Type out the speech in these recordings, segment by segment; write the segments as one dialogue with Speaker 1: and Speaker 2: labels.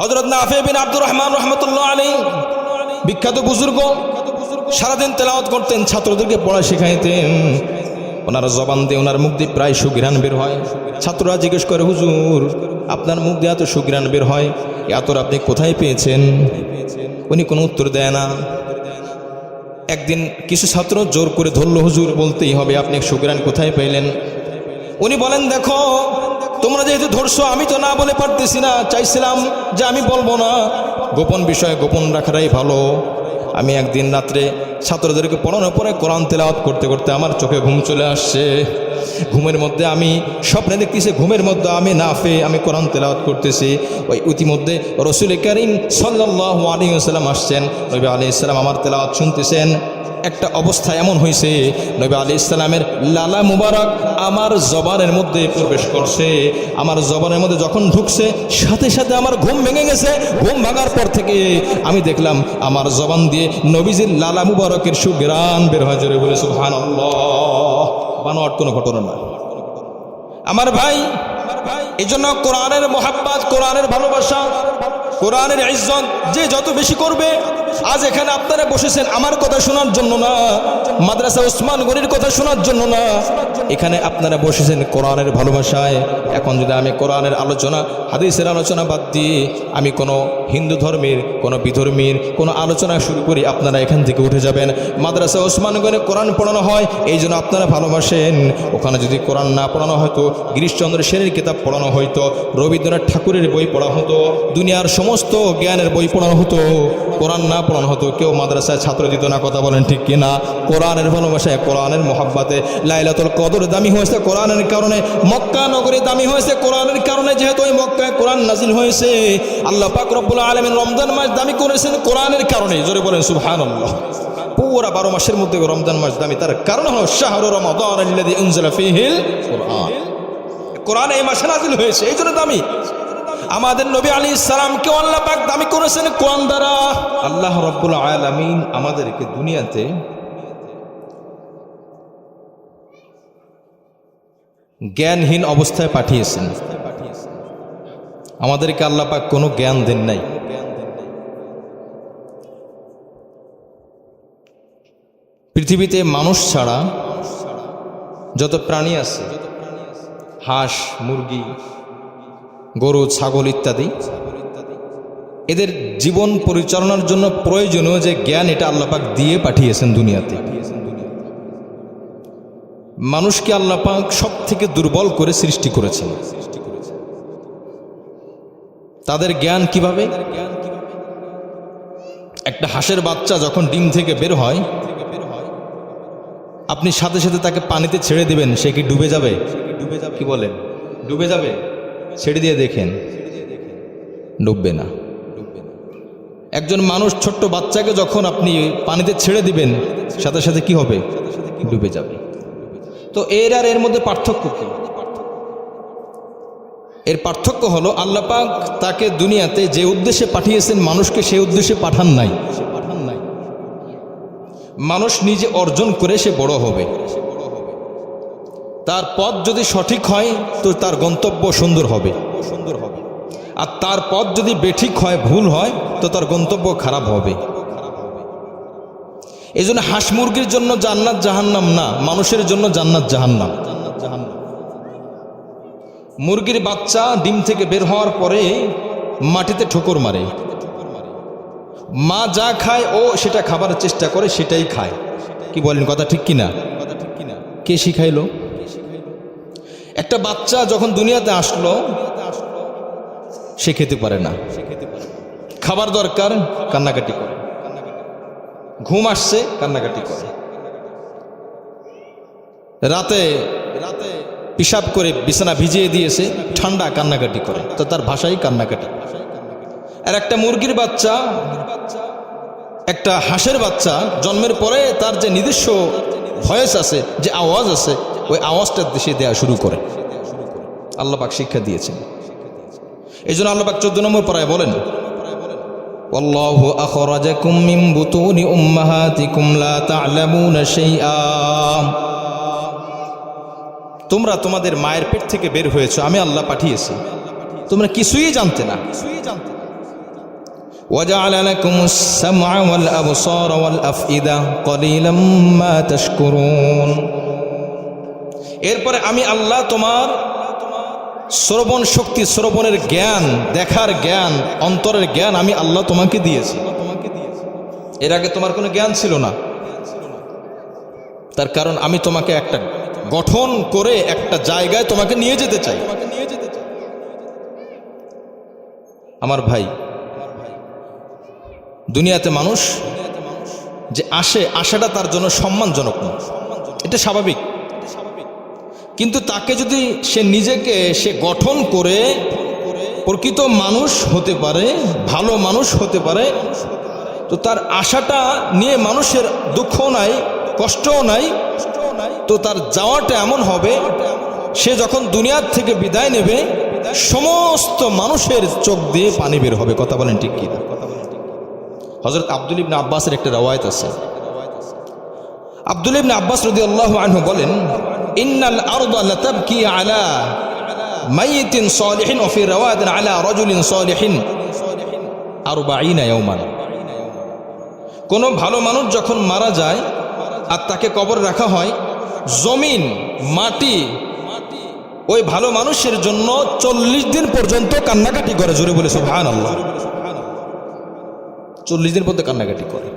Speaker 1: হযরত নাফি বিন আব্দুর রহমান রাহমাতুল্লাহ আলাইহি বিখ্যাত বুজুর্গ, সারাদিন তেলাওয়াত করতেন, ছাত্রদেরকে পড়া শেখাইতেন। ওনার জবান দিয়ে, ওনার মুখ দিয়ে প্রায় সুঘ্রাণ বের হয়। ছাত্ররা জিজ্ঞেস করে, হুজুর আপনার মুখ দিয়ে এত সুঘ্রাণ বের হয়, এত আপনি কোথায় পেয়েছেন? উনি কোনো উত্তর দেয় না। একদিন কিছু ছাত্র জোর করে ধরলো, হুজুর বলতেই হবে, আপনি সুঘ্রাণ কোথায় পেলেন? উনি বলেন, দেখো তোমরা যেহেতু ধরছো, আমি তো না বলে পারতেছি না, চাইছিলাম যে আমি বলবো না, গোপন বিষয় গোপন রাখাটাই ভালো। আমি একদিন রাত্রে ছাত্রদেরকে পড়ানোর পরে কোরআন তেলাওয়াত করতে করতে আমার চোখে ঘুম চলে আসছে। ঘুমের মধ্যে আমি স্বপ্নে দেখতেছি, ঘুমের মধ্যে আমি নাফে, আমি কোরআন তেলাওয়াত করতেছি। ওই ইতিমধ্যে রাসূল করিম সাল্লাল্লাহু আলাইহি ওয়াসাল্লাম আসছেন। নবী আলাইহিস সালাম আমার তেলাওয়াত শুনতেছেন। একটা অবস্থা এমন হয়েছে, নবী আলাইহিস সালামের লালা মুবারক আমার জবানের মধ্যে প্রবেশ করছে। আমার জবানের মধ্যে যখন ঢুকছে, সাথে সাথে আমার ঘুম ভেঙে গেছে। ঘুম ভাঙার পর থেকে আমি দেখলাম আমার জবান দিয়ে নবীজির লালা মুবারকের সুঘ্রাণ বের হয়। জোরে বলে সুবহানাল্লাহ। বানোয়াট কোনো ঘটনা না আমার ভাই। এই জন্য কোরআনের মোহাব্বত, কোরআনের ভালোবাসা, কোরআনের ইজ্জত যে যত বেশি করবে। আজ এখানে আপনারা বসেছেন আমার কথা শোনার জন্য না, মাদ্রাসা ওসমান গনির কথা শোনার জন্য না, এখানে আপনারা বসেছেন কোরআনের ভালোবাসায়। এখন যদি আমি কোরআনের আলোচনা, হাদিসের আলোচনা বাদ দিয়ে আমি কোনো হিন্দু ধর্মের, কোনো বিধর্মীর কোনো আলোচনা শুরু করি, আপনারা এখান থেকে উঠে যাবেন। মাদ্রাসা ওসমান গনি কোরআন পড়ানো হয়, এই জন্য আপনারা ভালোবাসেন। ওখানে যদি কোরআন না পড়ানো হয়তো, গিরিশচন্দ্র সেনের কিতাব পড়ানো হইতো, রবীন্দ্রনাথ ঠাকুরের বই পড়া হতো, দুনিয়ার সমস্ত জ্ঞানের বই পড়ানো হতো, কোরআন না পড়ানো হতো, কেউ মাদ্রাসায় ছাত্র দিত না। কথা বলেন ঠিক কিনা? কোরআনের ভালোবাসায়, কোরআনের মোহাব্বতে লাইলাতুল কদর দামি হয়েছে কোরআনের কারণে, মক্কা নগরী দামি হয়েছে কোরআনের কারণে। যেহেতু ওই মক্কায় কোরআন নাজিল হয়েছে, আল্লাহ পাক রব্বুল আলামিন রমজান মাস দামি করেছেন কোরআনের কারণে। জোরে বলেন সুবহানাল্লাহ। পুরা 12 মাসের মধ্যে রমজান মাস দামি, তার কারণ হলো শাহরু রমাদান আল্লাযী উনজিলা ফীহিল কুরআন। কোরআন এই মাসে নাজিল হয়েছে, এই জন্য দামি। আমাদের নবী আলাইহিস সালামকে আল্লাহ পাক দামি করেছেন কোরআন দ্বারা। আল্লাহ রাব্বুল আলামিন আমাদেরকে দুনিয়াতে জ্ঞানহীন অবস্থায় পাঠিয়েছেন। আমাদেরকে আল্লাহ পাক কোনো জ্ঞান দেন নাই। পৃথিবীতে মানুষ ছাড়া যত প্রাণী আছে, হাঁস, মুরগি, গরু, ছাগল ইত্যাদি, এদের জীবন পরিচালনার জন্য প্রয়োজনীয় যে জ্ঞান, এটা আল্লাহ পাক দিয়ে পাঠিয়েছেন দুনিয়াতে। মানুষকে আল্লাহ পাক সব থেকে দুর্বল করে সৃষ্টি করেছেন। তাদের জ্ঞান কিভাবে? একটা হাঁসের বাচ্চা যখন ডিম থেকে বের হয়, আপনি সাথে সাথে তাকে পানিতে ছেড়ে দিবেন, সে কি ডুবে যাবে? কি বলেন? ডুবে যাবে? ছেড়ে দিয়ে দেখেন, ডুববে না। একজন মানুষ, ছোট্ট বাচ্চাকে যখন আপনি পানিতে ছেড়ে দিবেন, সাথে সাথে কি হবে? ডুবে যাবে। তো এর আর এর মধ্যে পার্থক্য কি? এর পার্থক্য হলো আল্লাহ পাক তাকে দুনিয়াতে যে উদ্দেশ্যে পাঠিয়েছেন, মানুষকে সেই উদ্দেশ্যে পাঠান নাই। মানুষ নিজে অর্জন করে সে বড় হবে। তার পথ যদি সঠিক হয় তো তার গন্তব্য সুন্দর হবে, আর তার পথ যদি বেঠিক হয়, ভুল হয়, তো তার গন্তব্য খারাপ হবে। এই জন্য হাঁস মুরগির জন্য জান্নাত জাহান্নাম না, মানুষের জন্য জান্নাত জাহান্নাম। মুরগির বাচ্চা ডিম থেকে বের হওয়ার পরে মাটিতে ঠোকর মারে, মা যা খায় ও সেটা খাবার চেষ্টা করে, সেটাই খায়। কি বলেন? কথা ঠিক কিনা? কে শিখাইলো? একটা বাচ্চা যখন দুনিয়াতে আসলো, সে খেতে পারে না, খাবার দরকার, কান্নাকাটি করে, ঘুম আসছে, কান্নাকাটি করে, রাতে পেশাব করে বিছানা ভিজিয়ে দিয়েছে, ঠান্ডা, কান্নাকাটি করে। তো তার ভাষাই কান্নাকাটি। আর একটা মুরগির বাচ্চা, একটা হাঁসের বাচ্চা জন্মের পরে তার যে নিজস্ব ভয়েস আছে, যে আওয়াজ আছে, ওই আওয়াজটা দেশে দেওয়া শুরু করে। আল্লাহ পাক শিক্ষা দিয়েছেন। এই জন্য আল্লাহ পাক 14 নম্বর পারায় বলেন, ওয়াল্লাহু আখরাজাকুম মিন বুতুনি উম্মাহাতিকুম লা তা'লামুনা শাইআ। তোমরা তোমাদের মায়ের পেট থেকে বের হয়েছো, আমি আল্লাহ পাঠিয়েছি, তোমরা কিছুই জানতে না। وجعل لكم السمع والأبصار والأفئدة قليلا ما تشكرون। এরপরে আমি আল্লাহ তোমার শ্রবণ শক্তি, শ্রবণের জ্ঞান, দেখার জ্ঞান, অন্তরের জ্ঞান আমি আল্লাহ তোমাকে দিয়েছি। এর আগে তোমার কোনো জ্ঞান ছিল না। তার কারণ আমি তোমাকে একটা গঠন করে একটা জায়গায় তোমাকে নিয়ে যেতে চাই। আমার ভাই, দুনিয়াতে মানুষ যে আসে, আসাটা তার জন্য সম্মানজনক না, এটা স্বাভাবিক। কিন্তু তাকে যদি সে নিজেকে গঠন করে প্রকৃত মানুষ হতে পারে, ভালো মানুষ হতে পারে, তো তার আশাটা নিয়ে মানুষের দুঃখও নাই, কষ্টও নাই, তো তার যাওয়াটা এমন হবে, সে যখন দুনিয়ার থেকে বিদায় নেবে সমস্ত মানুষের চোখ দিয়ে পানি বের হবে। কথা বলেন ঠিক কি না? হযরত আব্দুল ইবনে আব্বাসের একটা রওয়ায়াত আছে। আব্দুল ইবনে আব্বাস রাদিয়াল্লাহু আনহু বলেন, ইন্নাল আরদা লাতাবকি আলা মাইয়িতিন সালিহিন ওয়া ফি রাওয়ায়াতিন আলা রাজুলিন সালিহিন 40 ইয়াওমান। কোন ভালো মানুষ যখন মারা যায় আর তাকে কবর রাখা হয়, জমিন মাটি ওই ভালো মানুষের জন্য 40 দিন পর্যন্ত কান্নাকাটি করে। জোরে বলে সুবহানাল্লাহ। 40 দিন পর্যন্ত কান্নাকাটি করে।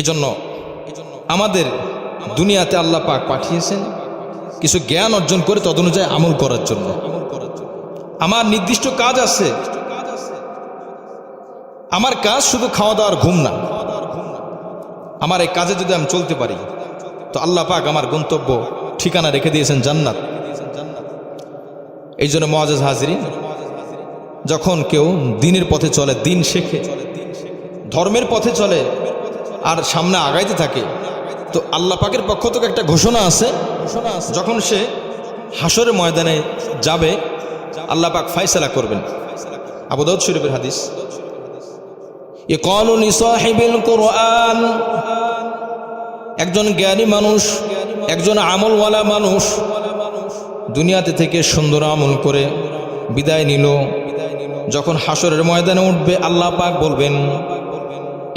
Speaker 1: এজন্য আমাদের দুনিয়াতে আল্লাহ পাক পাঠিয়েছেন কিছু জ্ঞান অর্জন করে তদনুযায়ী আমল করার জন্য। আমার নির্দিষ্ট কাজ আছে। আমার কাজ শুধু খাওয়া দাওয়ার ঘুম না। আমার এই কাজে যদি আমি চলতে পারি তো আল্লাহ পাক আমার গন্তব্য ঠিকানা রেখে দিয়েছেন জান্নাত। এই জন্য মুআজ্জাজ হাজিরিন, যখন কেউ দিনের পথে চলে, দিন শেখে, ধর্মের পথে চলে আর সামনে আগাইতে থাকে, তো আল্লাহ পাকের পক্ষ থেকে একটা ঘোষণা আছে, যখন সে হাসরের ময়দানে যাবে আল্লাহ পাক ফয়সালা করবেন। আবু দাউদ শরীফের হাদিস, ইয়াকালু লিসাহিবিল কুরআন, একজন জ্ঞানী মানুষ, একজন আমলওয়ালা মানুষ দুনিয়াতে থেকে সুন্দর আমল করে বিদায় নিল, যখন হাসরের ময়দানে উঠবে আল্লাহ পাক বলবেন,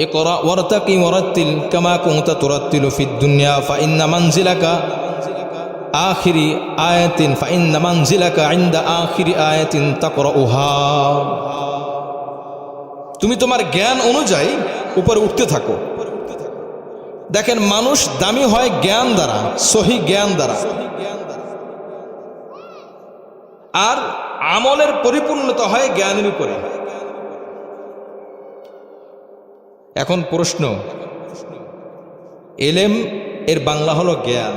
Speaker 1: ইকরা ওয়ারতাকি ওয়ারাতিল কামা কুনতা তুরাতিলু ফিদ দুনিয়া ফাইন্না মানজিলাকা আখিরি আয়াতিন ফাইন্না মানজিলাকা ইনদা আখিরি আয়াতিন তাকরাউহা। তুমি তোমার জ্ঞান অনুযায়ী উপরে উঠতে থাকো। দেখেন, মানুষ দামি হয় জ্ঞান দ্বারা, সহি জ্ঞান দ্বারা, আর আমলের পরিপূর্ণতা হয় জ্ঞানের উপরে। এখন প্রশ্ন, এলেম এর বাংলা হলো জ্ঞান।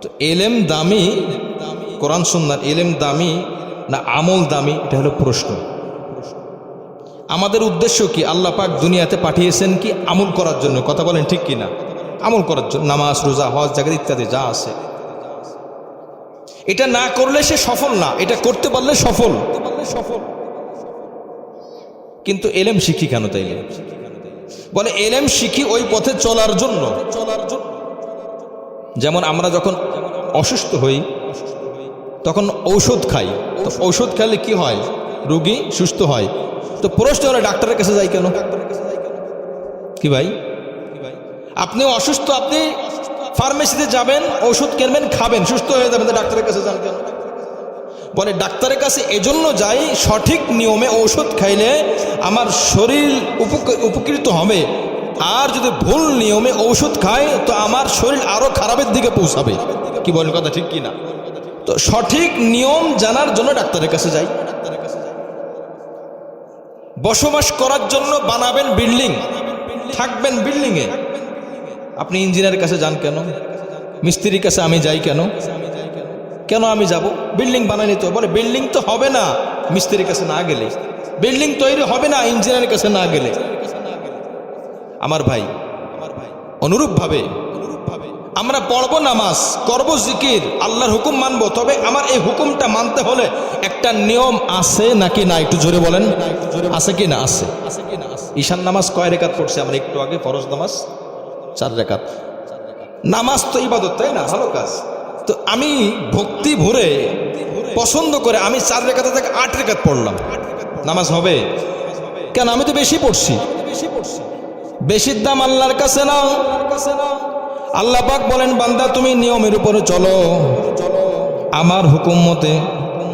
Speaker 1: তো এলেম দামি, কোরআন সুন্নাহর এলেম দামি না আমল দামি, এটা হলো প্রশ্ন। আমাদের উদ্দেশ্য কি? আল্লাহ পাক দুনিয়াতে পাঠিয়েছেন কি আমল করার জন্য। কথা বলেন ঠিক কি না? আমল করার জন্য, নামাজ, রোজা, হজ, জাকাত ইত্যাদি যা আছে। এটা না করলে সে সফল না, এটা করতে পারলে সফল। কিন্তু এলেম শিখি কেন? তাইলে বলে এলেম শিখি ওই পথে চলার জন্য। যেমন আমরা যখন অসুস্থ হই তখন ঔষধ খাই, তো ঔষধ খেলে কি হয়? রোগী সুস্থ হয়। তো প্রশ্ন হলো, ডাক্তারের কাছে যাই কেন? কি ভাই, আপনি অসুস্থ, আপনি ফার্মেসিতে যাবেন, ওষুধ কিনবেন, খাবেন, সুস্থ হয়ে যাবেন, ডাক্তারের কাছে যান কেন? বলে ডাক্তারের কাছে এজন্য যাই, সঠিক নিয়মে ঔষধ খাইলে আমার শরীর উপকৃত হবে, আর যদি ভুল নিয়মে ঔষধ খাই তো আমার শরীর আরো খারাপের দিকে পৌঁছাবে। কি বলেন, কথা ঠিক কি না? তো সঠিক নিয়ম জানার জন্য ডাক্তারের কাছে যাই। বসবাস করার জন্য বানাবেন বিল্ডিং, থাকবেন বিল্ডিংয়ে, আপনি ইঞ্জিনিয়ারের কাছে যান কেন? মিস্ত্রির কাছে আমি যাই কেন? কেন আমি যাব? বিল্ডিং বানাইনি তো। বলে বিল্ডিং তো হবে না মিস্ত্রির কাছে না গেলে, বিল্ডিং তৈরি হবে না ইঞ্জিনিয়ারের কাছে না গেলে। আমার ভাই, অনুরূপভাবে আমরা পড়বো নামাজ, করবো জিকির, আল্লাহর হুকুম মানবো, তবে আমার এই হুকুমটা মানতে হলে একটা নিয়ম আছে নাকি না? একটু জোরে বলেন, আছে কি না? আছে। ঈশান নামাজ কয় রেকাত পড়ছে আমরা একটু আগে? ফরজ নামাজ 4 রেকাত। নামাজ তো ইবাদত, তাই না? ভালো কাজ। তো আমি ভক্তি ভরে পছন্দ করে আমি 4 রেকাত থেকে 8 রেকাত পড়লাম, নামাজ হবে? কেন? আমি তো বেশি পড়ছি। বেশির দাম আল্লাহর কাছে না। আল্লাহ পাক বলেন, বান্দা তুমি নিয়মের উপরে চলো, আমার হুকুম মতে,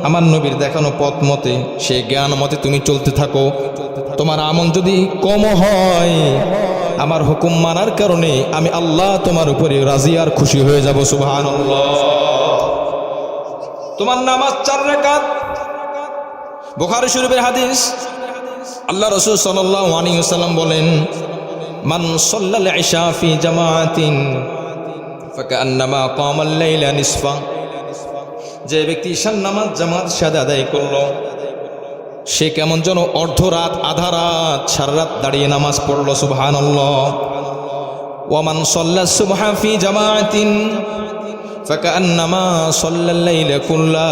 Speaker 1: আমার নবীর দেখানো পথ মতে, সেই জ্ঞান মতে তুমি চলতে থাকো। তোমার আমল যদি কম হয়, আমার হুকুম মানার কারণে আমি আল্লাহ তোমার উপরে রাজি আর খুশি হয়ে যাব। সুবহানাল্লাহ। তোমার নামাজ 4 রাকাত, বুখারী শরীফের হাদিস। আল্লাহ রাসূল সাল্লাল্লাহু আলাইহি ওয়াসাল্লাম বলেন, মান সাল্লাল ইশা ফি জামাআতিন ফাকান্নামা কামাল লাইলা নিসফা। যে ব্যক্তি ঈশার নামাজ জামাতের সাথে আদায় করলো, সে কেমন যেন অর্ধরাত, আধা রাত, সারা রাত দাঁড়িয়ে নামাজ পড়লো। সুবহানাল্লাহ। ওয়া মান সাল্লা সুবহা ফি জামাআতিন ফাকান্নামা সাল্লাল লাইলা কুল্লা।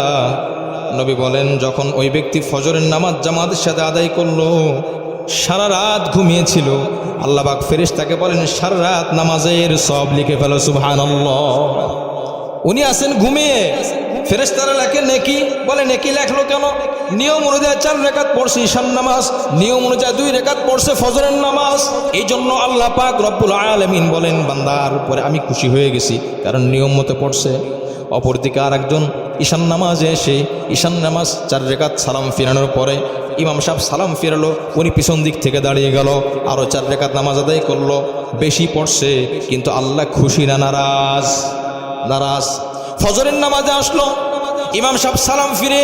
Speaker 1: নবী বলেন, যখন ওই ব্যক্তি ফজরের নামাজ জামাতের সাথে আদায় করলো, সারা রাত ঘুমিয়েছিল, আল্লাহ পাক ফেরেশতাকে বলেন, সারা রাত নামাজের সব লিখে ফেলো। সুবহানাল্লাহ। উনি আছেন ঘুমিয়ে, ফেরেশতারা লেখে নেকি। বলে নেকি লেখলো কেন? নিয়ম অনুযায়ী 4 রাকাত পড়ছে ঈশার নামাজ, নিয়ম অনুযায়ী 2 রাকাত পড়ছে ফজরের নামাজ। এই জন্য আল্লাহ পাক রব্বুল আলামিন বলেন, বান্দার উপরে আমি খুশি হয়ে গেছি, কারণ নিয়ম মতো পড়ছে। অপরদিকে আর একজন ঈশান নামাজে এসে ঈশান নামাজ 4 রাকাত সালাম ফিরানোর পরে ইমাম সাহেব সালাম ফিরালো, উনি পিছন দিক থেকে দাঁড়িয়ে গেল, আরও 4 রাকাত নামাজ আদায় করলো। বেশি পড়ছে, কিন্তু আল্লাহ খুশি না নারাজ? নারাজ। ফজরের নামাজে আসলো, ইমাম সাহেব সালাম ফিরে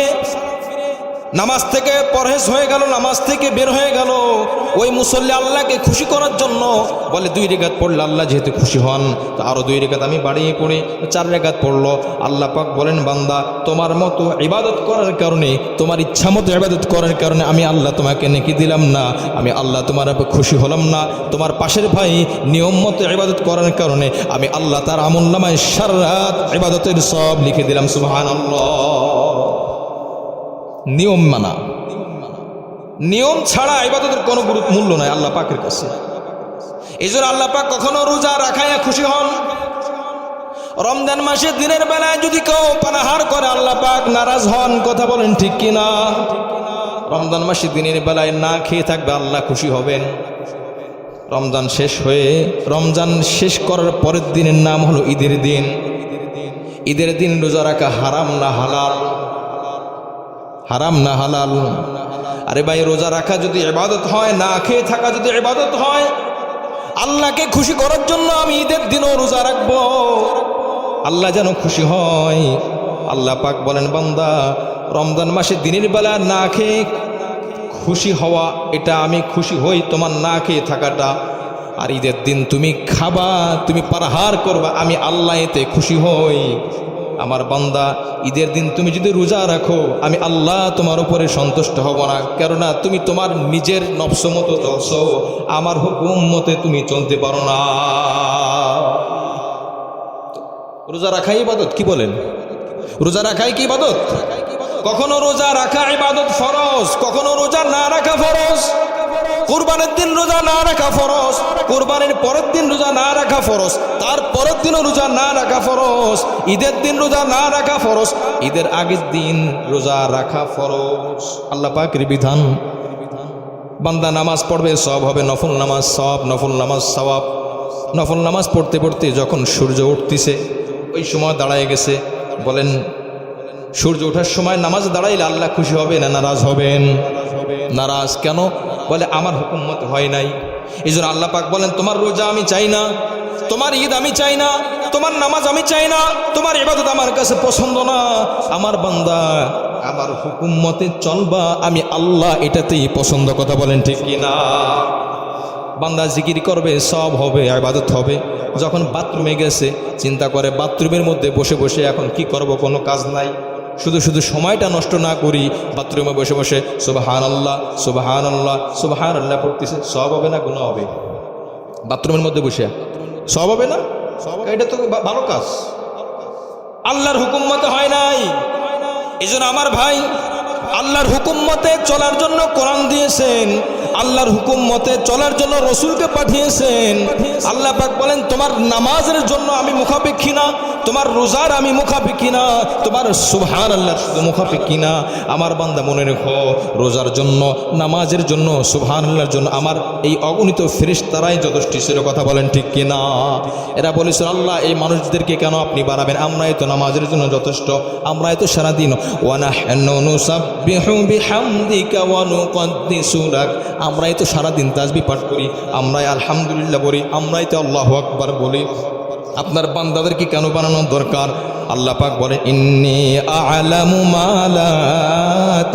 Speaker 1: নামাজ থেকে পরহেজ হয়ে গেল, নামাজ থেকে বের হয়ে গেল। ওই মুসল্লি আল্লাহকে খুশি করার জন্য বলে 2 রাকাত পড়লে আল্লাহ যেহেতু খুশি হন, তো আরও 2 রাকাত আমি বাড়িয়ে পড়ি, 4 রাকাত পড়লো। আল্লাহ পাক বলেন, বান্দা তোমার মতো ইবাদত করার কারণে, তোমার ইচ্ছা মতো ইবাদত করার কারণে আমি আল্লাহ তোমাকে নেকি দিলাম না, আমি আল্লাহ তোমার উপর খুশি হলাম না। তোমার পাশের ভাই নিয়ম মতো ইবাদত করার কারণে আমি আল্লাহ তার আমলনামায় সারা রাত ইবাদতের সব লিখে দিলাম। সুবহানাল্লাহ। নিয়ম মানা, নিয়ম ছাড়া ইবাদতের কোনো মূল্য নাই আল্লাহ পাকের কাছে। এই জন্য আল্লাহ পাক কখনো রোজা রাখাইয়া খুশি হন। রমজান মাসে দিনের বেলায় যদি কেউ পানাহার করে আল্লাহ পাক নারাজ হন। কথা বলেন ঠিক কিনা? রমজান মাসে দিনের বেলায় না খেয়ে থাকবে, আল্লাহ খুশি হবেন। রমজান শেষ হয়ে, রমজান শেষ করার পরের দিনের নাম হলো ঈদের দিন। ঈদের দিন রোজা রাখা হারাম না হালাল? হারাম না হালাল? আরে ভাই, রোজা রাখা যদি ইবাদত হয়, না খেয়ে থাকা যদি ইবাদত হয়, আল্লাহকে খুশি করার জন্য আমি ঈদের দিনও রোজা রাখবো, আল্লাহ যেন খুশি হয়। আল্লাহ পাক বলেন, বান্দা রমজান মাসে দিনের বেলা না খেয়ে খুশি হওয়া, এটা আমি খুশি হই তোমার না খেয়ে থাকাটা। আর ঈদের দিন তুমি খাবা, তুমি পানাহার করবা, আমি আল্লাহ এতে খুশি হই। আমার বান্দা, ঈদের দিন তুমি যদি রোজা রাখো, আমি আল্লাহ তোমার উপরে সন্তুষ্ট হব না, কেননা তুমি তোমার নিজের নফস মতো চলছো, আমার হুকুম মতে তুমি চলতে পারো না। রোজা রাখাই ইবাদত, কি বলেন? রোজা রাখাই কি ইবাদত? কখনো রোজা রাখা ইবাদত ফরজ, কখনো রোজা না রাখা ফরজ। কুরবানির দিন রোজা না রাখা ফরজ, কুরবানির পরের দিন রোজা না রাখা ফরজ, তার পরের দিনও রোজা না রাখা ফরজ। ঈদের দিন রোজা না রাখা ফরজ, ঈদের আগের দিন রোজা রাখা ফরজ। আল্লাহ পাকের বিধান। বান্দা নামাজ পড়বে, সব হবে নফল নামাজ, সব নফল নামাজ সওয়াব। নফল নামাজ পড়তে পড়তে যখন সূর্য উঠতেছে, ওই সময় দাঁড়ায় গেছে, বলেন সূর্য ওঠার সময় নামাজ দাঁড়াইলে আল্লাহ খুশি হবে না নারাজ হবেন? নারাজ কেন? বলে আমার হুকুম মতে হয় নাই। এই জন্য আল্লাহ পাক বলেন, তোমার রোজা আমি চাই না, তোমার ঈদ আমি চাই না, তোমার নামাজ আমি চাই না, তোমার ইবাদত আমার কাছে পছন্দ না। আমার বান্দা আমার হুকুম মতে চলবা, আমি আল্লাহ এটাতেই পছন্দ। কথা বলেন ঠিক কিনা? বান্দা জিকির করবে, সব হবে, ইবাদত হবে। যখন বাথরুমে গেছে, চিন্তা করে বাথরুমের মধ্যে বসে বসে এখন কি করব, কোনো কাজ নাই, শুধু শুধু সময়টা নষ্ট না করি, বাথরুমে বসে বসে সুবহানাল্লাহ সুবহানাল্লাহ সুবহানাল্লাহ পড়তেছে, সব হবে না গুনাহ হবে? বাথরুমের মধ্যে বসে সব হবে না? এটা তো ভালো কাজ, আল্লাহর হুকুম মতে হয় নাই। এই জন্য আমার ভাই, আল্লাহর হুকুম মতে চলার জন্য কোরআন দিয়েছেন, আল্লাহর হুকুম মতে চলার জন্য রসুলকে পাঠিয়েছেন। আল্লাহ পাক বলেন তোমার নামাজের জন্য আমি মুখাপেক্ষী না, তোমার রোজার আমি মুখাপেক্ষী না, তোমার সুবহানাল্লাহ মুখাপেক্ষী না। আমার বান্দা মনে রেখো, রোজার জন্য, নামাজের জন্য, সুবহানাল্লাহর জন্য আমার এই অগণিত ফেরেশতারাই যথেষ্ট ছিল। কথা বলেন ঠিক কিনা? এরা বলেছিল আল্লাহ এই মানুষদেরকে কেন আপনি বাড়াবেন, আমরাই তো নামাজের জন্য যথেষ্ট, আমরাই তো সারাদিন আমরাই তো সারাদিন তাসবিহ পাঠ করি, আমরাই আলহামদুলিল্লাহ বলি, আমরাই তো আল্লাহু আকবার বলি। আপনার বান্দাদেরকে কেন বানানো দরকার? আল্লাহ পাক বলে ইন্নী আ'লামু মা লা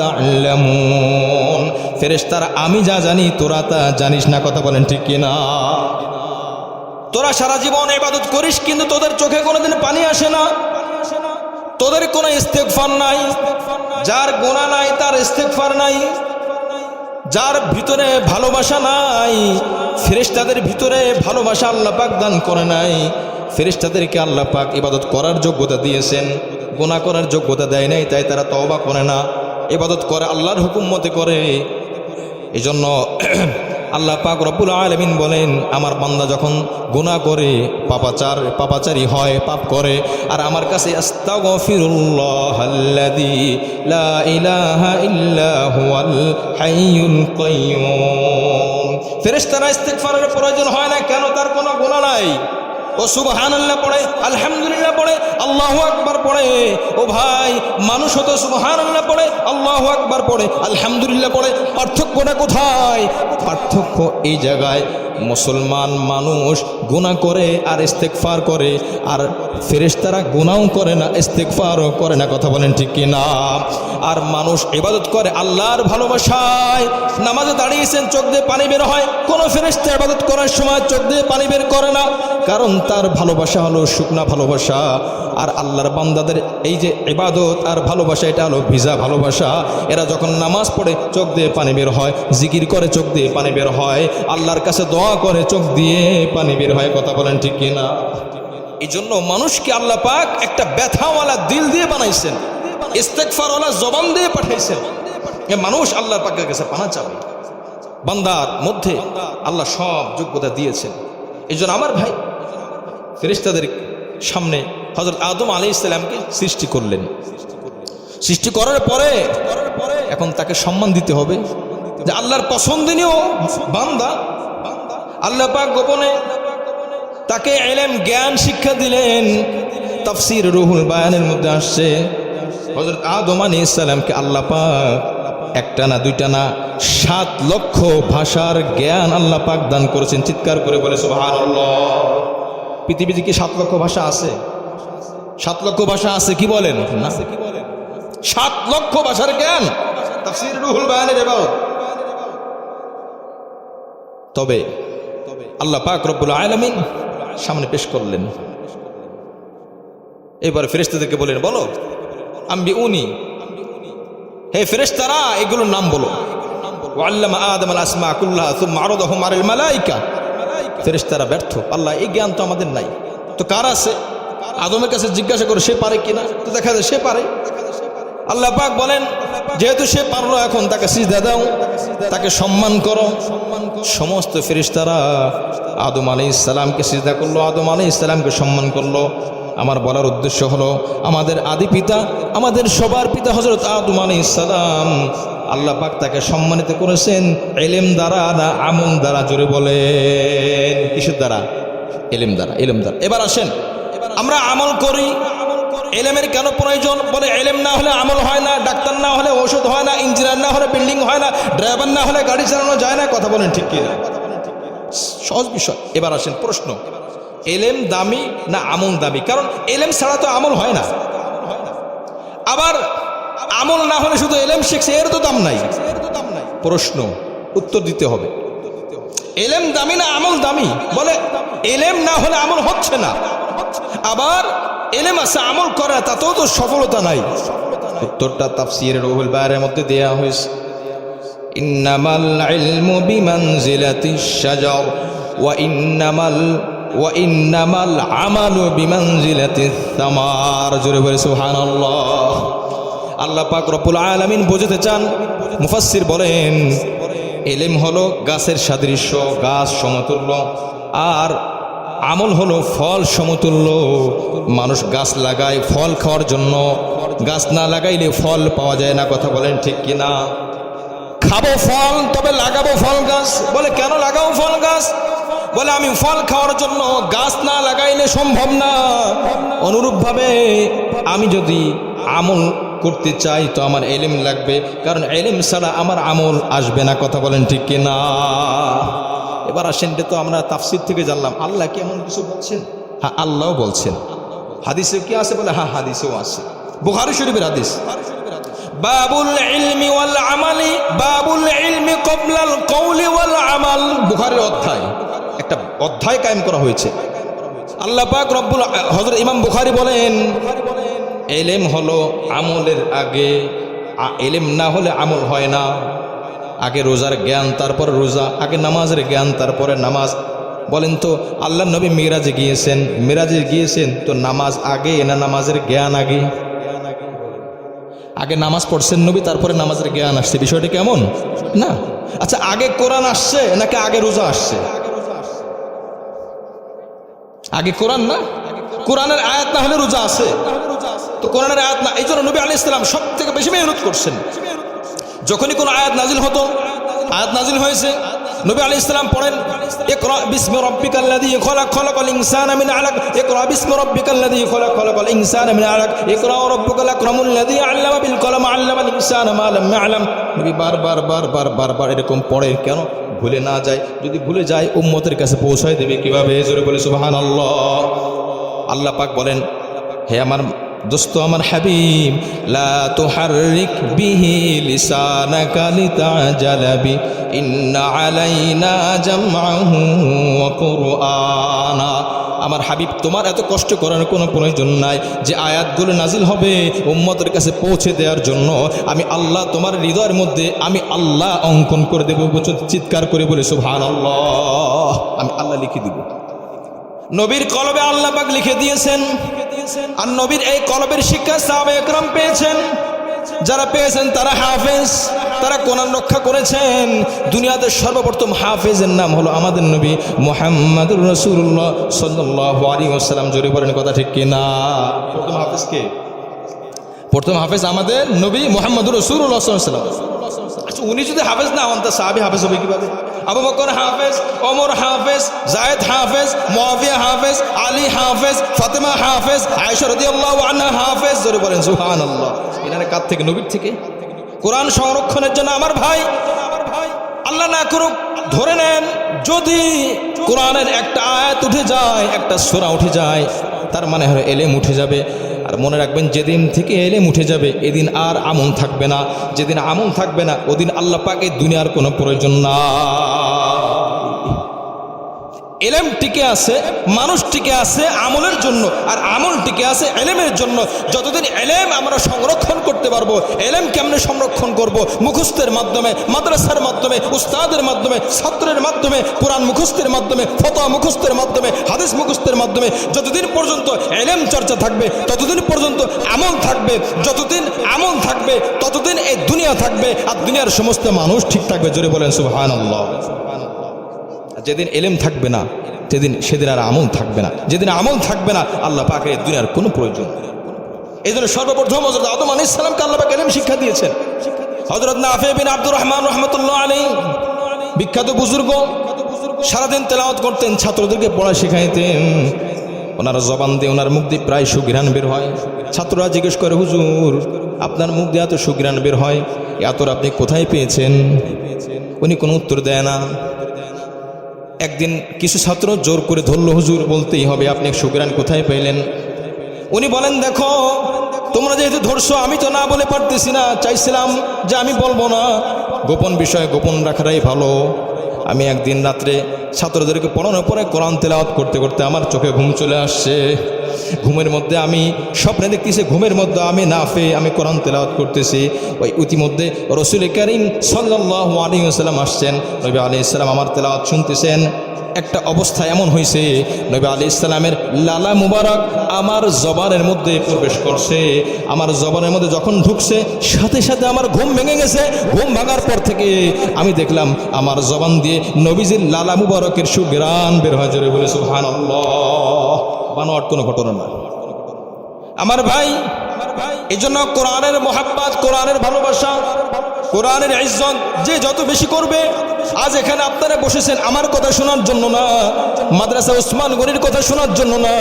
Speaker 1: তা'লামুন, ফেরেশতারা আমি যা জানি তোরা তা জানিস না। কথা বলেন ঠিক কিনা? তোরা সারা জীবন ইবাদত করিস কিন্তু তোদের চোখে কোনোদিন পানি আসে না, তোদের কোনো ইস্তেগফার নাই। যার গুনাহ নাই তার ইস্তেগফার নাই, যার ভিতরে ভালোবাসা নাই, ফেরেশতাদের ভিতরে ভালোবাসা আল্লাহ পাক দান করে নাই। ফেরেশতাদেরকে আল্লাহ পাক ইবাদত করার যোগ্যতা দিয়েছেন, গুনাহ করার যোগ্যতা দেয় নাই, তাই তারা তওবা করে না, ইবাদত করে আল্লাহর হুকুম মতে করে। এজন্য আল্লাহ পাক রব্বুল আলামিন বলেন আমার বান্দা যখন গুনাহ করে, পাপাচারী হয়, পাপ করে, আর আমার কাছে আস্তাগফিরুল্লাহাল্লাযী লা ইলাহা ইল্লা হুয়াল হাইয়ুল কাইয়্যুম, ফেরেশতারা ইস্তিগফারের প্রয়োজন হয় না কেন? তার কোনো গুনাহ নাই। ও সুবহানাল্লাহ পড়ে, আলহামদুলিল্লাহ পড়ে, আল্লাহু আকবার পড়ে। ও ভাই, মানুষ হতো সুবহানাল্লাহ পড়ে, আল্লাহু আকবার পড়ে, আলহামদুলিল্লাহ পড়ে। পার্থক্যটা কোথায়? পার্থক্য এই জায়গায়, মুসলমান মানুষ গুনাহ করে আর ইস্তেগফার করে, আর ফেরেশতারা গুনাহও করে না, ইস্তেগফারও করে না। কথা বলেন ঠিক কি না? আর মানুষ ইবাদত করে আল্লাহর ভালোবাসায়। নামাজে দাঁড়িয়েছেন, চোখ দিয়ে পানি বের হয়, কোনো ফেরেশতা ইবাদত করার সময় চোখ দিয়ে পানি বের করে না, কারণ তার ভালোবাসা হলো শুকনা ভালোবাসা। আর আল্লাহর বান্দাদের এই যে ইবাদত আর ভালোবাসা, এটা হলো ভিজা ভালোবাসা। এরা যখন নামাজ পড়ে চোখ দিয়ে পানি বের হয়, জিকির করে চোখ দিয়ে পানি বের হয়, আল্লাহর কাছে দোয়া করে চোখ দিয়ে পানি বের হয়। কথা বলেন ঠিক কিনা? এই জন্য মানুষকে আল্লাহ পাক একটা ব্যথাওয়ালা দিল দিয়ে বানাইছেন, ইস্তেগফারওয়ালা জবান দিয়ে পাঠাইছেন। এ মানুষ আল্লাহর পাকের কাছে পানা চাবে। বান্দার মধ্যে আল্লাহ সব যোগ্যতা দিয়েছেন। এই জন্য আমার ভাই, ফেরেশতাদের সামনে হযরত আদম আলাইহিস সালামকে সৃষ্টি করলেন। সৃষ্টি করার পরে এখন তাকে সম্মান দিতে হবে যে আল্লাহর পছন্দনীয় বান্দা। আল্লাহ পাক গোপনে তাকে ইলম জ্ঞান শিক্ষা দিলেন। তাফসীর রুহুল বায়ানের মধ্যে আসছে হযরত আদম আলাইহিস সালামকে আল্লাহ পাক একটা না দুইটা না 7 লক্ষ ভাষার জ্ঞান আল্লাহ পাক দান করেছেন। চিৎকার করে বলে সুবহানাল্লাহ। পৃথিবীতে কি 7 লক্ষ ভাষা আছে? 7 লক্ষ ভাষা আছে কি বলেন? না, 7 লক্ষ ভাষার জ্ঞান তাফসীর রুহুল বায়ানের ইবাদত। তবে আল্লাহ পাক রব্বুল আলামিন সামনে পেশ করলেন। এবার ফেরেশতাদেরকে বলেন, বলো আম্বিউনি, হে ফেরেশতারা এগুলোর নাম বলো। ওয়াল্লামা আদম আল আসমা কুল্লাহা সুম্মা আরাদাহুম আলাল মালায়েকা। ফেরেশতারা ব্যর্থ, আল্লাহ এই জ্ঞান তো আমাদের নাই, তো কার আছে? আদমের কাছে জিজ্ঞাসা করে সে পারে কিনা, তো দেখা যায় সে পারে। আল্লাহ পাক বলেন যেহেতু সে পারলো, এখন তাকে সিজদা দাও, তাকে সম্মান করো। সমস্ত ফেরেশতারা আদম আলাইহিস সালামকে সিজদা করলো, আদম আলাইহিস সালামকে সম্মান করলো। আমার বলার উদ্দেশ্য হলো আমাদের আদি পিতা, আমাদের সবার পিতা হযরত আদম আলাইহিস সালাম, আল্লাহ পাক তাকে সম্মানিত করেছেন ইলম দ্বারা না আমল দ্বারা? জোরে বলেন, কিসের দ্বারা? ইলম দ্বারা। ইলম দ্বারা। এবার আসেন, আমরা আমল করি, ইলমের কেন প্রয়োজন? বলে ইলম না হলে আমল হয় না, ডাক্তার না হলে ঔষধ হয় না, ইঞ্জিনিয়ার না হলে বিল্ডিং হয় না, ড্রাইভার না হলে গাড়ি চালানো যায় না। কথা বলেন ঠিক কিনা? সহজ বিষয়। এবার আসেন প্রশ্ন, ইলম দামি না আমল দামি? কারণ ইলম ছাড়া তো আমল হয় না। আবার আমল না হলে শুধু ইলম শিখছে, এর তো দাম নাই। প্রশ্ন উত্তর দিতে হবে, ইলম দামি না আমল দামি? বলে ইলম না হলে আমল হচ্ছে না, আবার ইলম আছে আমল করে না, তাতেও তো সফলতা নাই। উত্তরটা তাফসীর রুহুল বায়ানের মধ্যে দেয়া হয়েছে, ইন্নামাল ইলমু বিমানজিলাতিশ শাজার ওয়া ইন্নামাল আমালু বিমানজিলাতিস সামার। জোরে বলে সুবহানাল্লাহ। আল্লাহ পাক রব্বুল আলামিন বোঝাতে চান, মুফাসসির বলেন এলেম হলো গাছের সাদৃশ্য, গাছ সমতুল্য, আর আমল হলো ফল সমতুল্য। মানুষ গাছ লাগায় ফল খাওয়ার জন্য, গাছ না লাগাইলে ফল পাওয়া যায় না। কথা বলেন ঠিক কিনা? খাবো ফল, তবে লাগাবো ফল গাছ। বলে কেন লাগাবো ফল গাছ? বলে আমি ফল খাওয়ার জন্য, গাছ না লাগাইলে সম্ভব না। অনুরূপভাবে আমি যদি আমল করতে চাই তো আমার এলেম লাগবে, কারণ এলেম ছাড়া আমার আমল আসবে না। কথা বলেন ঠিক কিনা? এবার আসেন, তো আমরা তাফসীর থেকে জানলাম আল্লাহ কি এমন কিছু বলছেন? হ্যাঁ, আল্লাহও বলছেন। হাদিসে কি আছে? বলে হ্যাঁ, হাদিসেও আছে, বুখারী শরীফের হাদিস। বাবুল ইলমি ওয়াল আমালি, বাবুল ইলমি ক্বাবলাল কওলি ওয়াল আমাল। বুখারীর অধ্যায়, একটা অধ্যায় কায়েম করা হয়েছে। আল্লাহ পাক রব্বুল হযরত ইমাম বুখারী বলেন, এলেম হলো আমলের আগে, এলেম না হলে আমল হয় না। আগে রোজার জ্ঞান, তারপরে রোজা, আগে নামাজের জ্ঞান, তারপরে নামাজ। বলেন তো আল্লাহ নবী মিরাজে গিয়েছেন তো নামাজ আগে না নামাজের জ্ঞান আগে? আগে নামাজ পড়ছেন নবী, তারপরে নামাজের জ্ঞান আসছে। বিষয়টা কেমন না? আচ্ছা, আগে কোরআন আসছে নাকি আগে রোজা আসছে? আগে কোরআন না? কোরআনের আয়াত না হলে রোজা আছে? তো কোরআনের আয়াত না, এই জন্য নবী আলাইহিস সালাম সব থেকে বেশি মেহনত করছেন। যখনই কোনো আয়াত নাজিল হতো, আয়াত নাজিল হয়েছে, নবী আলাইহিস সালাম পড়েন, ইকরা বিসমি রাব্বিকাল্লাযী খলাক, খালাকাল ইনসানা মিন আলাক, ইকরা বিসমি রাব্বিকাল্লাযী খলাক, খালাকাল ইনসানা মিন আলাক, ইকরা রাব্বুকাল আকরামুল্লাযী আল্লামা বিল কলম, আল্লামাল ইনসানা মা লাম ইয়ালাম। নবী বারবার এরকম পড়ে, কেন? ভুলে না যায়। যদি ভুলে যায় উম্মতের কাছে পৌঁছায় দেবে কিভাবে? জোরে বলে সুবহানাল্লাহ। আল্লাহ পাক বলেন, হে আমার দোস্ত, আমার হাবিব, লা তুহাররিক বিহি লিসানাকা লিতাজালা বি, ইন্না আলাইনা জামআহু ওয়া কুরআনা। আমার হাবিব, তোমার এত কষ্ট করার কোনো প্রয়োজন নাই। যে আয়াতগুলো নাজিল হবে উম্মতের কাছে পৌঁছে দেওয়ার জন্য, আমি আল্লাহ তোমার হৃদয়ের মধ্যে আমি আল্লাহ অঙ্কন করে দেব। চিৎকার করে বলে সুবহানাল্লাহ। আমি আল্লাহ লিখে দিব। নবীর কলবে আল্লাহ পাক লিখে দিয়েছেন, আর নবীর এই কলবের শিক্ষা সাহাবায়ে একরাম পেয়েছেন। যারা পেয়েছেন তারা হাফেজ, তারা কোরআন রক্ষা করেছেন। দুনিয়াতে সর্বপ্রথম হাফেজের নাম হলো আমাদের নবী মুহাম্মদুর রাসূলুল্লাহ সাল্লাল্লাহু আলাইহি ওয়াসাল্লাম। জোরে বলেন কথা ঠিক কিনা? প্রথম হাফেজ কে? প্রথম হাফেজ আমাদের নবী মুহাম্মদুর রাসূলুল্লাহ সাল্লাল্লাহু আলাইহি ওয়াসাল্লাম। আচ্ছা, উনি যদি হাফেজ না হন তা সাহাবী হাফেজ হবে কিভাবে? আবু বকর হাফেজ, ওমর হাফেজ, যায়েদ হাফেজ, মুয়াবিয়া হাফেজ, আলী হাফেজ, ফাতেমা হাফেজ, আয়েশা রাদিয়াল্লাহু আনহা হাফেজ। জোরে বলেন সুবহানাল্লাহ। এনারা কার থেকে? নবীর থেকে। কোরআন সংরক্ষণের জন্য আমার ভাই, আল্লাহ না করুক, ধরে নেন যদি কোরআনের একটা আয়াত উঠে যায়, একটা সূরা উঠে যায়, তার মানে হলো এলেম উঠে যাবে। আর মনে রাখবেন, যেদিন থেকে এলেম উঠে যাবে এদিন আর আমল থাকবে না। যেদিন আমল থাকবে না ওদিন আল্লাহ পাক এই দুনিয়ার কোনো প্রয়োজন না। এলেম টিকে আছে, মানুষ টিকে আছে আমলের জন্য, আর আমল টিকে আছে এলেমের জন্য। যতদিন এলেম আমরা সংরক্ষণ করতে পারবো, এলেম কেমনে সংরক্ষণ করব? মুখস্থের মাধ্যমে, মাদ্রাসার মাধ্যমে, উস্তাদের মাধ্যমে, ছাত্রের মাধ্যমে, কোরআন মুখস্থের মাধ্যমে, ফতোয়া মুখস্থের মাধ্যমে, হাদিস মুখস্থের মাধ্যমে। যতদিন পর্যন্ত এলেম চর্চা থাকবে ততদিন পর্যন্ত আমল থাকবে। যতদিন আমল থাকবে ততদিন এই দুনিয়া থাকবে, আর দুনিয়ার সমস্ত মানুষ ঠিক থাকবে। জোরে বলেন সুবহানাল্লাহ। যেদিন এলেম থাকবে না সেদিন আর আমল থাকবে না। যেদিন আমল থাকবে না আল্লাহ পাকের দুনিয়ার কোনো প্রয়োজন নেই। এই জন্য সর্বপ্রথম হযরত আদম আলাইহিস সালামকে আল্লাহ পাক এলেম শিক্ষা দিয়েছেন। হযরত নাফি বিন আব্দুর রহমান রাহমাতুল্লাহ আলাইহি, বিখ্যাত বুজুর্গ, সারাদিন তেলাওয়াত করতেন, ছাত্রদেরকে পড়া শেখাইতেন। ওনার জবান দিয়ে, ওনার মুখ দিয়ে প্রায় সুঘ্রাণ বের হয়। ছাত্ররা জিজ্ঞেস করে, হুজুর আপনার মুখ দিয়ে এত সুঘ্রাণ বের হয়, এত আপনি কোথায় পেয়েছেন? উনি কোনো উত্তর দেয় না। একদিন কিছু ছাত্র জোর করে ধরলো, হুজুর বলতেই হবে, আপনি সুঘ্রাণ কোথায় পেলেন? উনি বলেন, দেখো তোমরা যেহেতু ধরছো, আমি তো না বলে পারতেছি না, চাইছিলাম যে আমি বলবো না, গোপন বিষয় গোপন রাখাটাই ভালো। আমি একদিন রাত্রে ছাত্রদেরকে পড়ানোর পরে কোরআন তেলাওয়াত করতে করতে আমার চোখে ঘুম চলে আসছে। ঘুমের মধ্যে আমি স্বপ্নে দেখতেছি, ঘুমের মধ্যে আমি নাফে, আমি কোরআন তেলাওয়াত করতেছি। ওই ইতিমধ্যে রাসূল কারীম সাল্লাল্লাহু আলাইহি ওয়াসাল্লাম আসছেন। নবী আলাইহিস সালাম আমার তেলাওয়াত শুনতেছেন। একটা অবস্থা এমন হয়েছে, নবী আলাইহিস সালামের লালা মুবারক আমার জবানের মধ্যে প্রবেশ করছে। আমার জবানের মধ্যে যখন ঢুকছে, সাথে সাথে আমার ঘুম ভেঙে গেছে। ঘুম ভাঙার পর থেকে আমি দেখলাম আমার জবান দিয়ে নবীজির লালা মুবারকের সুঘ্রাণ বের হয়। জোরে বলে সুবহানাল্লাহ। বানোয়াট কোনো ঘটনা না আমার ভাই। এই জন্য কোরআনের মোহাব্বত, কোরআনের ভালোবাসা, কোরআনের ইজ্জত যে যত বেশি করবে, আজ এখানে আপনারা বসেছেন আমার কথা শোনার জন্য না, মাদ্রাসা ওসমান গনির কথা শোনার জন্য না,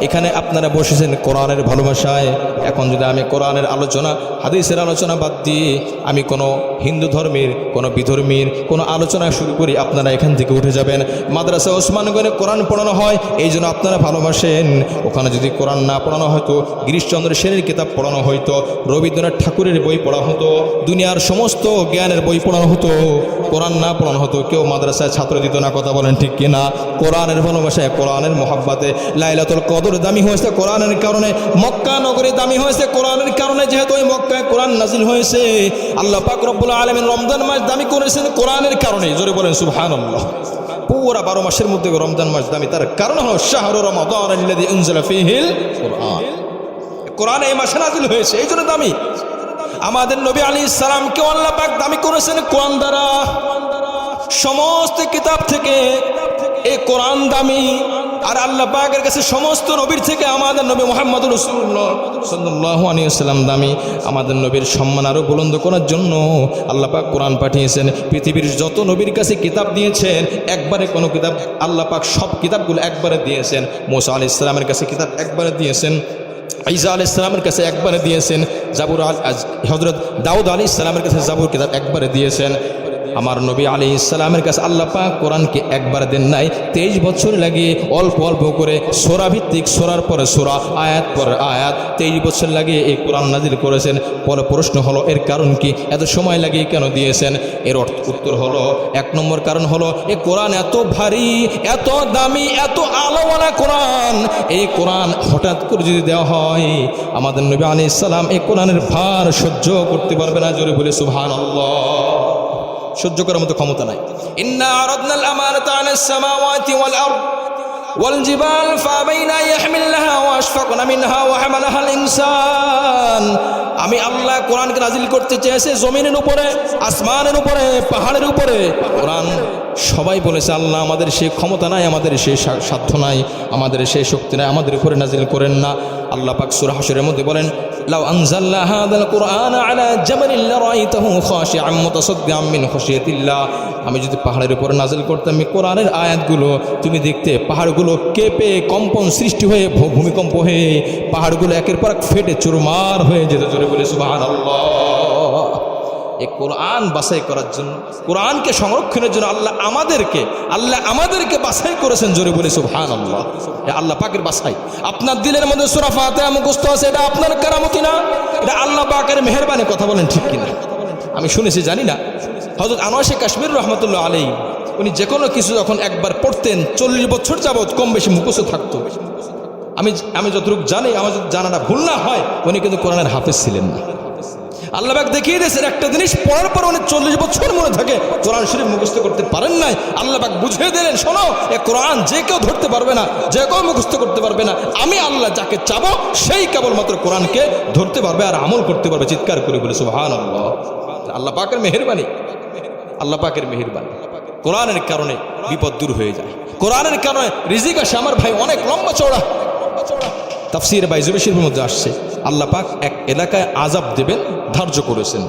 Speaker 1: এখানে আপনারা বসেছেন কোরআনের ভালোবাসায়। এখন যদি আমি কোরআনের আলোচনা, হাদিসের আলোচনা বাদ দিয়ে আমি কোনো হিন্দু ধর্মের, কোনো বিধর্মীর কোনো আলোচনা শুরু করি, আপনারা এখান থেকে উঠে যাবেন। মাদ্রাসা ওসমান গনির কোরআন পড়ানো হয়, এই জন্য আপনারা ভালোবাসেন। ওখানে যদি কোরআন না পড়ানো হতো, গিরিশচন্দ্র সেনের কিতাব পড়ানো হইতো, রবীন্দ্রনাথ ঠাকুরের বই পড়া হতো, দুনিয়ার সমস্ত জ্ঞানের বই পড়ানো হতো, কোরআন না পড়ানো হতো, কেউ মাদ্রাসায় ছাত্র দিত না। কথা বলেন ঠিক কিনা? কোরআনের ভালোবাসায়, কোরআনের মোহাব্বতে লাইলাতুল কদর দামি হয়েছে কোরআনের কারণে, মক্কা নগরী দামি হয়েছে কোরআনের কারণে। যেহেতু ওই মক্কায় কোরআন নাজিল হয়েছে, আল্লাহ পাক রব্বুল আলামিন রমজান মাস দামি করেছেন কোরআনের কারণে। জোরে বলেন সুবহানাল্লাহ। পুরা 12 মাসের মধ্যে রমজান মাস দামি, তার কারণ হলো শাহরু রমাদান আল্লাযী উনজিলা ফীহিল কুরআন। কোরআন এই মাসে নাজিল হয়েছে, এই জন্য দামি। আমাদের নবী আলাইহিস সালামকে আল্লাহ পাক দামি করেছেন কোরআন দ্বারা। সমস্ত কিতাব থেকে এই কোরআন দামি। আর আল্লাহ পাকের কাছে সমস্ত নবীর থেকে আমাদের নবী মুহাম্মদুর রাসূলুল্লাহ সাল্লাল্লাহু আলাইহি ওয়াসাল্লাম দামি। আমাদের নবীর সম্মান আরও বুলন্দ করার জন্য আল্লাহ পাক কোরআন পাঠিয়েছেন। পৃথিবীর যত নবীর কাছে কিতাব দিয়েছেন, একবারে কোনো কিতাব আল্লাহ পাক সব কিতাবগুলো একবারে দিয়েছেন। মুসা আলাইহিস সালামের কাছে কিতাব একবারে দিয়েছেন, ঈসা আলাইহিস সালামের কাছে একবারে দিয়েছেন, জাবুর হযরত দাউদ আলাইহিস সালামের কাছে জাবুর কিতাব একবারে দিয়েছেন। আমার নবী আলাইহিস সালামের কাছে আল্লাহ পাক কোরআনকে একবার দেন নাই, 23 বছর লাগিয়ে অল্প অল্প করে সূরা ভিত্তিক, সূরার পরে সূরা, আয়াত পরে আয়াত, 23 বছর লাগিয়ে এই কোরআন নাজিল করেছেন। পরে প্রশ্ন হলো এর কারণ কি, এত সময় লাগিয়ে কেন দিয়েছেন? এর উত্তর হলো, 1 নম্বর কারণ হলো এই কোরআন এত ভারী, এত দামি, এত আলোওয়ালা কোরআন। এই কোরআন হঠাৎ করে যদি দেওয়া হয়, আমাদের নবী আলাইহিস সালাম এই কোরআনের ভার সহ্য করতে পারবে না। জোরে বলে সুবহানাল্লাহ। সহ্য করার মতো ক্ষমতা নাই। ইন্না আরাদনাল আমানাতা আলাস সামাওয়াতি ওয়াল আরদ ওয়াল জিবাল ফাবাইনা ইয়াহমিলনাহা ওয়া আশফাকনা মিনহা ওয়া হামালাহাল ইনসান। আমি আল্লাহ কোরআনকে নাজিল করতে চেয়েছে জমিনের উপরে, আসমানের উপরে, পাহাড়ের উপরে। কোরআন সবাই বলেছে আল্লাহ আমাদের সেই ক্ষমতা নাই, আমাদের সেই সাধ্য নাই, আমাদের সেই শক্তি নাই, আমাদের উপরে নাজিল করেন না। আল্লাহ পাক সূরা হাশরের মধ্যে বলেন, লাউ আনজালনা হাযাল কুরআন আলা জাবালিন লারাইতাহু খাশিআম মুতাসাদ্দিআম মিন খাশিয়াতিল্লাহ। আমি যদি পাহাড়ের উপরে নাজিল করতাম এই কোরআনের আয়াতগুলো, তুমি দেখতে পাহাড়গুলো কেঁপে কম্পন সৃষ্টি হয়ে, ভূমিকম্প হয়ে পাহাড়গুলো একের পর এক ফেটে চুরমার হয়ে যেত। জোরে বলে সুবহানাল্লাহ। এই কোরআন বাছাই করার জন্য, কোরআনকে সংরক্ষণের জন্য আল্লাহ আমাদেরকে বাছাই করেছেন। জোরে বলে সুবহানাল্লাহ। আল্লাহ পাকের বাছাই। আপনার দিলের মধ্যে সূরা ফাতিহা মুখস্থ আছে, এটা আপনার কারামতি না, এটা আল্লাহ পাকের মেহেরবানি। কথা বলেন ঠিক কিনা? আমি শুনেছি, জানি না, হযরত আনোয়ার শেখ কাশ্মীর রহমতুল্লাহ আলাইহি, উনি যে কোনো কিছু যখন একবার পড়তেন 40 বছর যাবৎ কম বেশি মুখস্থ থাকতো। আমি যতটুকু জানি, আমার যদি জানাটা ভুল না হয়, উনি কিন্তু কোরআনের হাফেজ ছিলেন না। আল্লাহ পাক দেখিয়ে দিয়েছেন একটা জিনিস পড়ার পর উনি 40 বছর মনে থাকে, কোরআন শরীফ মুখস্থ করতে পারেন নাই। আল্লাহ পাক বুঝিয়ে দিলেন, শোনো, এ কোরআন যে কেউ ধরতে পারবে না, যে কেউ মুখস্থ করতে পারবে না। আমি আল্লাহ যাকে চাবো সেই কেবলমাত্র কোরআনকে ধরতে পারবে আর আমল করতে পারবে। চিৎকার করে বলে সুবহানাল্লাহ। আল্লাহ পাকের মেহেরবানি, আল্লাহ পাকের মেহেরবানি। কোরআনের কারণে বিপদ দূর হয়ে যায়, কোরআনের কারণে রিজিক আসে। আমার ভাই অনেক লম্বা চওড়া তাফসীর বাইজুবী শরীফের মধ্যে আসছে, আল্লাহ পাক এক এলাকায় আযাব দেবেন ধার্য করেছেন।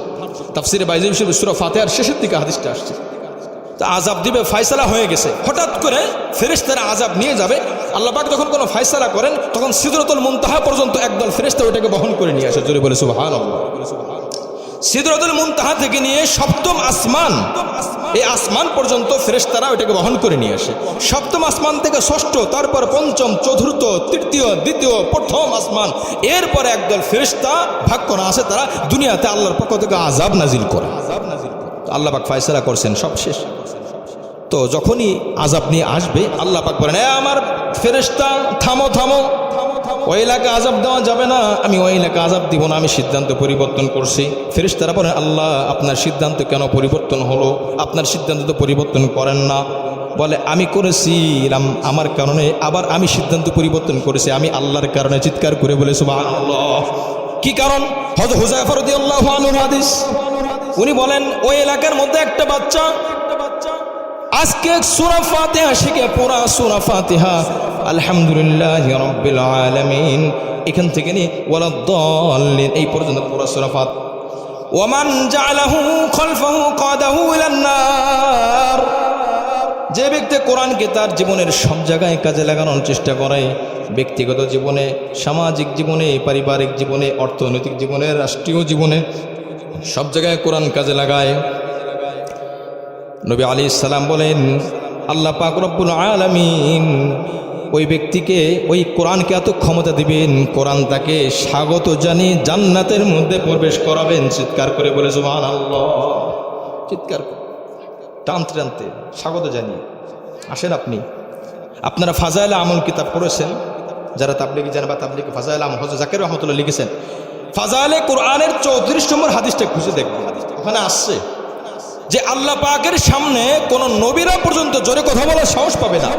Speaker 1: তাফসীরে বাইজুবী শরীফ সূরা ফাতিহার শেষের দিকে হাদিসটা আসছে। তো আযাব দিবে, ফয়সালা হয়ে গেছে। হঠাৎ করে ফেরেশতারা আযাব নিয়ে যাবে। আল্লাহ পাক যখন কোনো ফয়সালা করেন, তখন সিদরাতুল মুনতাহা পর্যন্ত একদল ফেরেশতা ওটাকে বহন করে নিয়ে আসে। জোরে বলে সুবহানাল্লাহ। সিদরাতুল মুনতাহা থেকে নিয়ে 7ম আসমান, এই আসমান পর্যন্ত ফেরেশতারা ওটাকে বহন করে নিয়ে আসে। 7ম আসমান থেকে 6ষ্ঠ, তারপর 5ম, 4র্থ, 3য়, 2য়, 1ম আসমান, এরপরে একদল ফেরেশতা ভাগ করা আছে, তারা দুনিয়াতে আল্লাহর পক্ষ থেকে আযাব নাজিল করে। আল্লাহ পাক ফয়সালা করছেন, সব শেষ। তো যখনই আযাব নিয়ে আসবে, আল্লাহ পাক বলেন, আমার ফেরেশতা থামো থামো, ওই এলাকায় আযাব দেওয়া যাবে না, আমি ওই এলাকায় আযাব দিব না, আমি সিদ্ধান্ত পরিবর্তন করছি। ফেরেশতারা বলেন, আল্লাহ আপনার সিদ্ধান্ত কেন পরিবর্তন হলো? আপনার সিদ্ধান্ত তো পরিবর্তন করেন না। বলে আমি করেছিলাম আমার কারণে, আবার আমি সিদ্ধান্ত পরিবর্তন করেছি আমি আল্লাহর কারণে। চিৎকার করে বলে সুবহানাল্লাহ। কি কারণ? হযরত হুযায়ফা রাদিয়াল্লাহু আনহুর হাদিস। উনি বলেন ওই এলাকার মধ্যে একটা বাচ্চা আজকে সূরা ফাতিহা শিখে পুরা সূরা ফাতিহা আলহামদুলিল্লাহি রাব্বিল আলামিন এখান থেকে নিয়ে ওয়ালাদ-দাল্লিন এই পর্যন্ত পুরা সূরা ফাতিহা। ওয়ামান জাআলাহু খালফাহু কাদাহু ইলান নার। যে ব্যক্তি কোরআনকে তার জীবনের সব জায়গায় কাজে লাগানোর চেষ্টা করে, ব্যক্তিগত জীবনে, সামাজিক জীবনে, পারিবারিক জীবনে, অর্থনৈতিক জীবনে, রাষ্ট্রীয় জীবনে, সব জায়গায় কোরআন কাজে লাগায়, নবী আলাইহিস সালাম বলেন আল্লাহ পাক রব্বুল আলামিন ওই ব্যক্তিকে ওই কোরআনকে এত ক্ষমতা দিবেন, কোরআন তাকে স্বাগত জানিয়ে জান্নাতের মধ্যে প্রবেশ করাবেন। চিৎকার করে বলে সুবহানাল্লাহ। চিৎকার টানতে টানতে স্বাগত জানিয়ে আসেন। আপনারা ফাজাইল আমল কিতাব পড়েছেন, যারা তাবলিগি জানেন বা তাবলিগি ফাজাইল আমল হযরত জাকির রহমাতুল্লাহ লিখেছেন। ফাজাইলে কোরআনের 34 নম্বর হাদিসটা খুঁজে দেখবেন। ওখানে আসছে যে আল্লাহ পাকের সামনে কোন নবীরা পর্যন্ত জোরে কথা বলার সাহস পাবে না।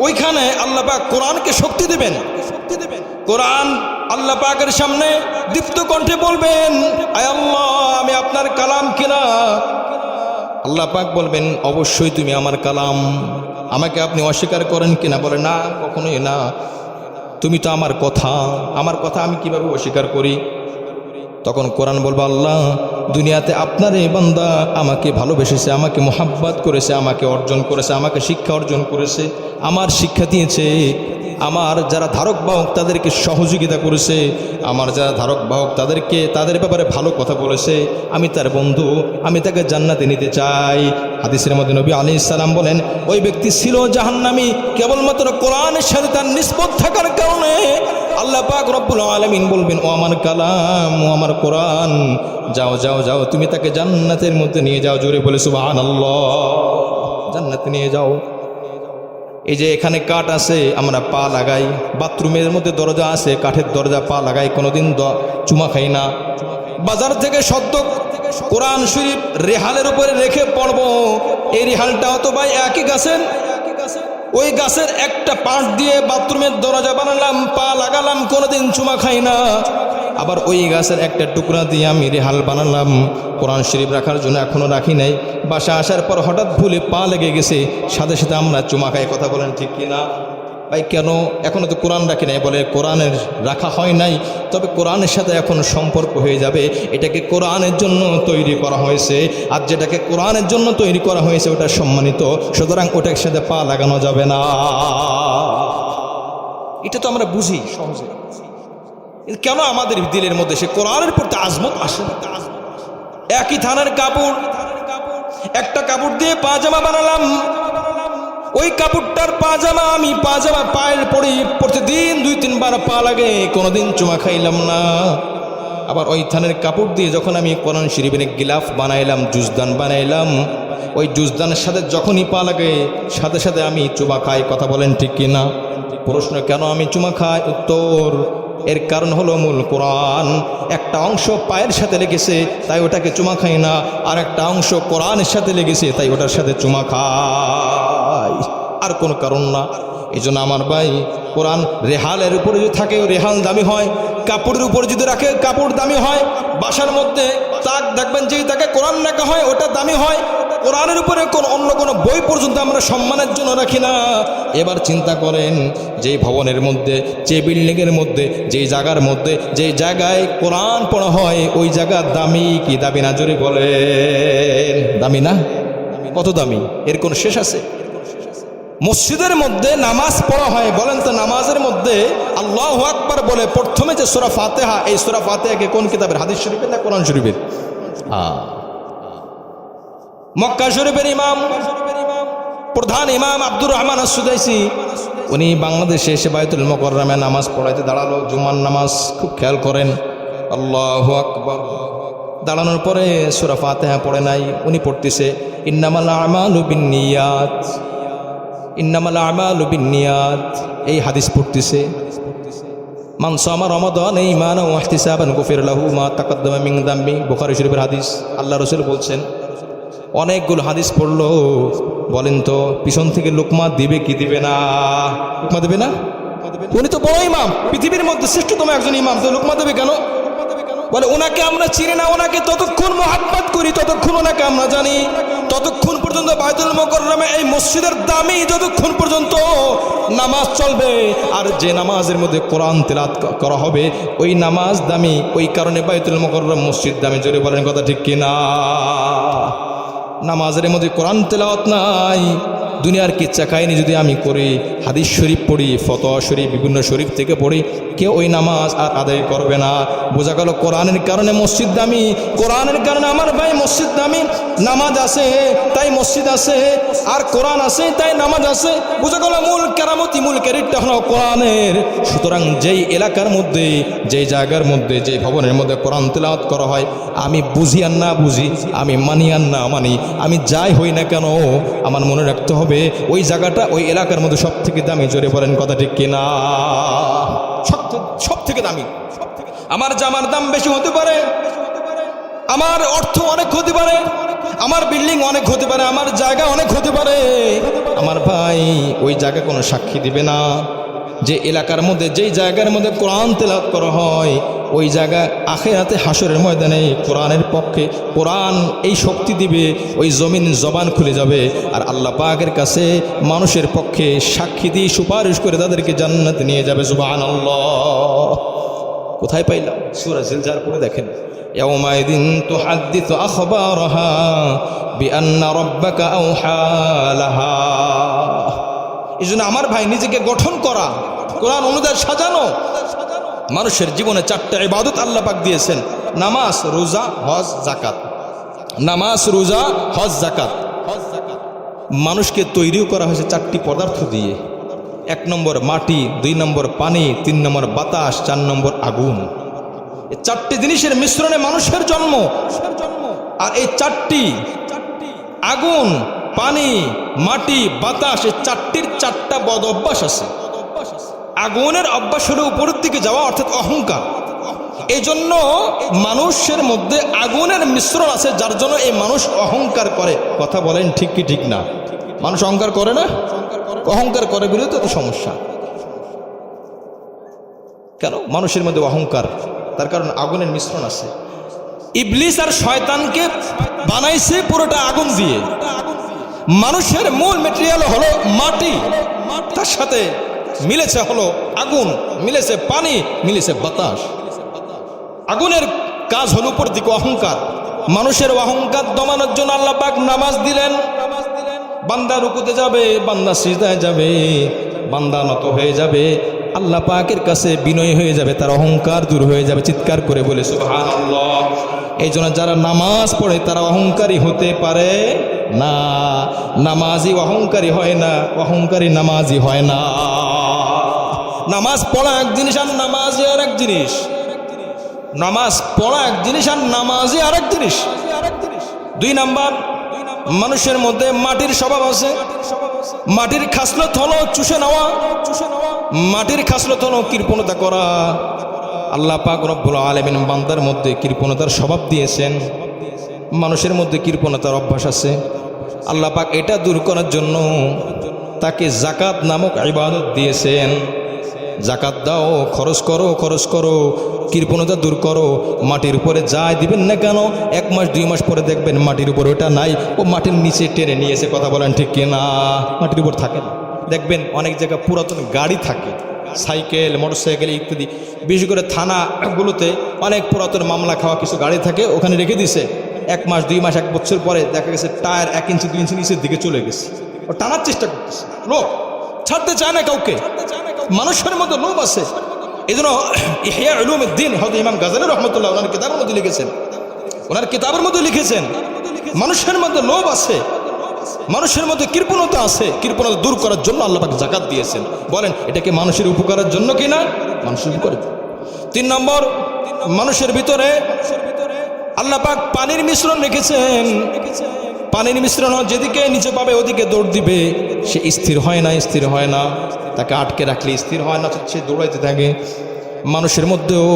Speaker 1: ওইখানে আল্লাহ পাক কোরআনকে শক্তি দিবেন। কোরআন আল্লাহ পাকের সামনে দীপ্ত কণ্ঠে বলবেন আয় আল্লাহ আমি আপনার কালাম কিনা। আল্লাহ পাক বলবেন অবশ্যই তুমি আমার কালাম, আমাকে আপনি অস্বীকার করেন কিনা? বলে না, কখনোই না, তুমি তো আমার কথা আমি কিভাবে অস্বীকার করি? তখন কোরআন বলবে আল্লাহ দুনিয়াতে আপনার এই বান্দা আমাকে ভালোবেসেছে, আমাকে মোহাব্বত করেছে, আমাকে অর্জন করেছে, আমাকে শিক্ষা অর্জন করেছে, আমার শিক্ষা দিয়েছে, আমার যারা ধারক বাহক তাদেরকে সহযোগিতা করেছে, আমার যারা ধারক বাহক তাদের ব্যাপারে ভালো কথা বলেছে, আমি তার বন্ধু, আমি তাকে জান্নাতে নিতে চাই। হাদিসের মধ্যে নবী আলাইহিস সালাম বলেন ওই ব্যক্তি ছিল জাহান্নামী কেবলমাত্র কোরআনের সাথে তার নিসবত থাকার কারণে। আল্লাহ পাক রব্বুল আলামিন বলবেন ও আমার কালাম, ও আমার কোরআন, যাও যাও যাও তুমি তাকে জান্নাতের মধ্যে নিয়ে যাও। জোরে বলে সুবহানাল্লাহ। জান্নাতে নিয়ে যাও। এই যে এখানে কাঠ আছে, আমরা পা লাগাই, বাথরুমের মধ্যে দরজা আছে, কাঠের দরজা, পা লাগাই, কোনোদিন চুমা খাই না। বাজার থেকে সদ্য কোরআন শরীফ রেহালের উপরে রেখে পড়বো, এই রেহালটাও তো ভাই একই গাছের, ওই গাছের একটা পাশ দিয়ে বাথরুমের দরজা বানালাম, পা লাগালাম, কোনোদিন চুমা খাই না। আবার ওই গাছের একটা টুকরা দিয়ে আমি রেহাল বানালাম, কোরআন শরীফ রাখার জন্য এখনও রাখি নাই। বাসা আসার পর হঠাৎ ভুলে পা লেগে গেছে, সাথে সাথে আমরা চুমা খাই। কথা বলেন ঠিক কিনা? ভাই কেন? এখনও তো কোরআন রাখি নাই। বলে কোরআনের রাখা হয় নাই, তবে কোরআনের সাথে এখন সম্পর্ক হয়ে যাবে। এটাকে কোরআনের জন্য তৈরি করা হয়েছে, আর যেটাকে কোরআনের জন্য তৈরি করা হয়েছে ওটা সম্মানিত, সুতরাং ওটার সাথে পা লাগানো যাবে না। এটা তো আমরা বুঝি সহজে। কেন আমাদের দিলের মধ্যে সে কোরআনের প্রতি আজমত আসে না? একই থানের কাপড়, একটা কাপড় দিয়ে পাজামা বানালাম, ওই কাপড়টার পাজামা আমি পাজামা পায়ের পরি প্রতিদিন 2-3 বার পা লাগে, কোনোদিন চুমা খাইলাম না। আবার ওই থানের কাপড় দিয়ে যখন আমি কোরআন শরীফের গিলাফ বানাইলাম, জুজদান বানাইলাম, ওই জুজদানের সাথে যখনই পা লাগে সাথে সাথে আমি চুমা খাই। কথা বলেন ঠিক কিনা? প্রশ্ন কেন আমি চুমা খাই? উত্তর এর কারণ হলো মূল কোরআন একটা অংশ পায়ের সাথে লেগেছে তাই ওটাকে চুমা খাই না, আর একটা অংশ কোরআনের সাথে লেগেছে তাই ওটার সাথে চুমা খাই, আর কোনো কারণ না। এই জন্য আমার ভাই কোরআন রেহালের উপরে যদি থাকে রেহাল দামি হয়, কাপড়ের উপরে যদি রাখে কাপড় দামি হয়, বাসার মধ্যে তাক দেখবেন যেই তাকে কোরআন রাখা হয় ওটা দামি হয়। কোরআনের উপরে অন্য কোনো বই পর্যন্ত আমরা সম্মানের জন্য রাখি না। এবার চিন্তা করেন যেই ভবনের মধ্যে, যে বিল্ডিংয়ের মধ্যে, যেই জায়গার মধ্যে, যেই জায়গায় কোরআন পড়া হয় ওই জায়গা দামি কি দামি না? জোরে বলেন দামি না? কত দামি? এর কোনো শেষ আছে? মসজিদের মধ্যে নামাজ পড়া হয়, বলেন তো নামাজের মধ্যে আল্লাহু আকবার বলে প্রথমে যে সূরা ফাতিহা, এই সূরা ফাতিহাকে কোন কিতাবের? হাদিস শরীফের না কোরআন শরীফের? মক্কা শরীফের ইমাম, প্রধান ইমাম আব্দুর রহমান আস-সুদাইসি, উনি বাংলাদেশে এসে বাইতুল মুকাররমে নামাজ পড়াইতে দাঁড়ালো, জুমার নামাজ। খুব খেয়াল করেন, আল্লাহু আকবার। দাঁড়ানোর পরে সূরা ফাতিহা পড়ে নাই, উনি পড়তেছে ইন্নামাল আমালু বিন্নিয়াত, ইন্নামাল আমালু বিন্নিয়াত, এই হাদিস পড়তেছে। মান সামা রমাদান ঈমানান ওয়া ইহতিসাবান গুফির লাহু মা তাকাদ্দামা মিন যামবি, বুখারী শরীফের হাদিস। আল্লাহ রাসূল বলছেন অনেকগুলো হাদিস পড়লো। বলেন তো পিছন থেকে লোকমা দিবে কি দিবে না? লোকমা দেবে না? উনি তো বড় ইমাম, পৃথিবীর মধ্যে শ্রেষ্ঠতম একজন ইমাম, তো লোকমা দেবে কেন? বলে ওনাকে আমরা চিনি না, ওনাকে ততক্ষণ মোহাব্বত করি, ততক্ষণ ওনাকে আমরা জানি, ততক্ষণ পর্যন্ত বাইতুল মুকাররমে এই মসজিদের দামি যতক্ষণ পর্যন্ত নামাজ চলবে, আর যে নামাজের মধ্যে কোরআন তেলাওয়াত করা হবে ওই নামাজ দামি, ওই কারণে বাইতুল মুকাররম মসজিদ দামি। জোরে বলেন কথা ঠিক কিনা? নামাজের মধ্যে কোরআন তেলাওয়াত নাই, দুনিয়ার কিচ্ছা কাহিনী যদি আমি করি, হাদিস শরীফ পড়ি, ফতোয়া শরীফ বিভিন্ন শরীফ থেকে পড়ি, কেউ ওই নামাজ আর আদায় করবে না। বোঝা গেল কোরআনের কারণে মসজিদ দামি, কোরআনের কারণে আমার ভাই মসজিদ দামি। নামাজ আছে তাই মসজিদ আছে, আর কোরআন আছে তাই নামাজ আছে। বোঝা গেল মূল কেরামতি, মূল ক্যারেক্টার হলো কোরআনের। সুতরাং যেই এলাকার মধ্যে, যেই জায়গার মধ্যে, যেই ভবনের মধ্যে কোরআন তেলাওয়াত করা হয়, আমি বুঝি আর না বুঝি, আমি মানি আর না মানি, আমি যাই হই না কেন, আমার মনে রাখতে হবে ওই জায়গাটা ওই এলাকার মধ্যে সব থেকে দামি। জোরে বলেন কথা ঠিক কিনা? সব থেকে দামি। আমার জামার দাম বেশি হতে পারে, আমার অর্থ অনেক হতে পারে, আমার বিল্ডিং অনেক হতে পারে, আমার জায়গা অনেক হতে পারে, আমার ভাই ওই জায়গা কোনো সাক্ষী দিবে না। যে এলাকার মধ্যে, যেই জায়গার মধ্যে কোরআন তেলাওয়াত করা হয়, ওই জায়গা আখিরাতে হাসরের ময়দানে কোরআনের পক্ষে, কোরআন এই শক্তি দিবে, ওই জমিন জবান খুলে যাবে, আর আল্লাহ পাকের কাছে মানুষের পক্ষে সাক্ষী দিয়ে সুপারিশ করে তাদেরকে জান্নাতে নিয়ে যাবে। সুবহানাল্লাহ। কোথায় পাইলাম? সূরা জিলজাল পড়ে দেখেন, ইয়াউমাইদিন তুহাদ্দিসু আখবারাহা বিআন্না রাব্বাকা আওহা লাহা। এজন্য আমার ভাই নিজেকে গঠন করা, কোরআন অনুযায়ী সাজানো। মানুষের জীবনে 4টা ইবাদত আল্লাহ পাক দিয়েছেন, নামাজ, রোজা, হজ, যাকাত। নামাজ, রোজা, হজ, যাকাত। মানুষকে তৈরিও করা হয়েছে 4টি পদার্থ দিয়ে। 1 নম্বর মাটি, 2 নম্বর পানি, 3 নম্বর বাতাস, 4 নম্বর আগুন। এই 4টি জিনিসের মিশ্রণে মানুষের জন্ম। আর এই 4টি আগুন, পানি, মাটি, বাতাস, এই 4টির 4টা বদ অভ্যাস আছে। আগুনের অভ্যাস হলো উপরের দিকে যাওয়া, অর্থাৎ অহংকার। এই জন্য মানুষের মধ্যে আগুনের মিশ্রণ আছে, যার জন্য এই মানুষ অহংকার করে। কথা বলেন ঠিক কি ঠিক না? মানুষ অহংকার করে না? অহংকার করে বলে তো সমস্যা। কেন মানুষের মধ্যে অহংকার? তার কারণ আগুনের মিশ্রণ আছে। ইবলিস আর শয়তানকে বানাইছে পুরোটা আগুন দিয়ে। মানুষের মূল ম্যাটেরিয়াল হলো মাটি, তার সাথে মিলেছে হলো আগুন, মিলেছে পানি, মিলেছে বাতাস। আগুনের কাজ হলো উপর দিকে অহংকার। মানুষের অহংকার দমানোর জন্য আল্লাহ পাক নামাজ দিলেন। বান্দা রুকুতে যাবে, বান্দা সিজদায় যাবে, বান্দা নত হয়ে যাবে, আল্লাহ পাকের কাছে বিনয় হয়ে যাবে, তার অহংকার দূর হয়ে যাবে। চিৎকার করে বলে সুবহানাল্লাহ। এই জন্য যারা নামাজ পড়ে তারা অহংকারী হতে পারে না। নামাজি অহংকারী হয় না, অহংকারী নামাজি হয় না। নামাজ পড়া এক জিনিস, আর নামাজি আর এক জিনিস। নামাজ পড়া এক জিনিস, আর নামাজি আর এক জিনিস। 2 নাম্বার, মানুষের মধ্যে মাটির স্বভাব আছে। মাটির খাসলত হলো চুষে নেওয়া, মাটির খাসলত হলো কৃপণতা করা। আল্লাহ পাক রব্বুল আলামিন বান্দার মধ্যে কৃপণতার স্বভাব দিয়েছেন। মানুষের মধ্যে কৃপণতার অভ্যাস আছে। আল্লাহ পাক এটা দূর করার জন্য তাকে যাকাত নামক ইবাদত দিয়েছেন। যাকাত দাও, খরচ করো, খরচ করো, কৃপণতা দূর করো। মাটির উপরে যাই দিবেন না কেন, 1 মাস 2 মাস পরে দেখবেন মাটির উপরে ওটা নাই, ও মাটির নিচে টেনে নিয়েছে। কথা বলেন ঠিক কিনা? মাটির উপর থাকে না। দেখবেন অনেক জায়গায় পুরাতন গাড়ি থাকে, সাইকেল, মোটরসাইকেল ইত্যাদি। বিশেষ করে থানাগুলোতে অনেক পুরাতন মামলা খাওয়া কিছু গাড়ি থাকে, ওখানে রেখে দিছে। 1 মাস 2 মাস 1 বছর পরে দেখা গেছে টায়ার 1 ইঞ্চি 2 ইঞ্চি নিচের দিকে চলে গেছে। ও টানার চেষ্টা করতেছে, লোক ছাড়তে চায় না কাউকে। মানুষের মধ্যে লোভ আছে। এই জন্য ইহয়া উলুমুদ্দিন হযরত ইমাম গাযালি রাহমাতুল্লাহ ওনার কিতাবের মধ্যে লিখেছেন, মানুষের মধ্যে লোভ আছে, মানুষের মধ্যে কৃপণতা আছে। কৃপণতা দূর করার জন্য আল্লাহ পাক যাকাত দিয়েছেন। বলেন এটা কি মানুষের উপকারের জন্য কিনা? মানুষের উপকার। 3 নম্বর, মানুষের ভিতরে আল্লাহ পাক পানির মিশ্রণ রেখেছেন। পানির মিশ্রণ যেদিকে নিচে পাবে ওদিকে দৌড় দিবে। সে স্থির হয় না, স্থির হয় না। তাকে আটকে রাখলে স্থির হয় না, সে দৌড়াইতে থাকে। মানুষের মধ্যেও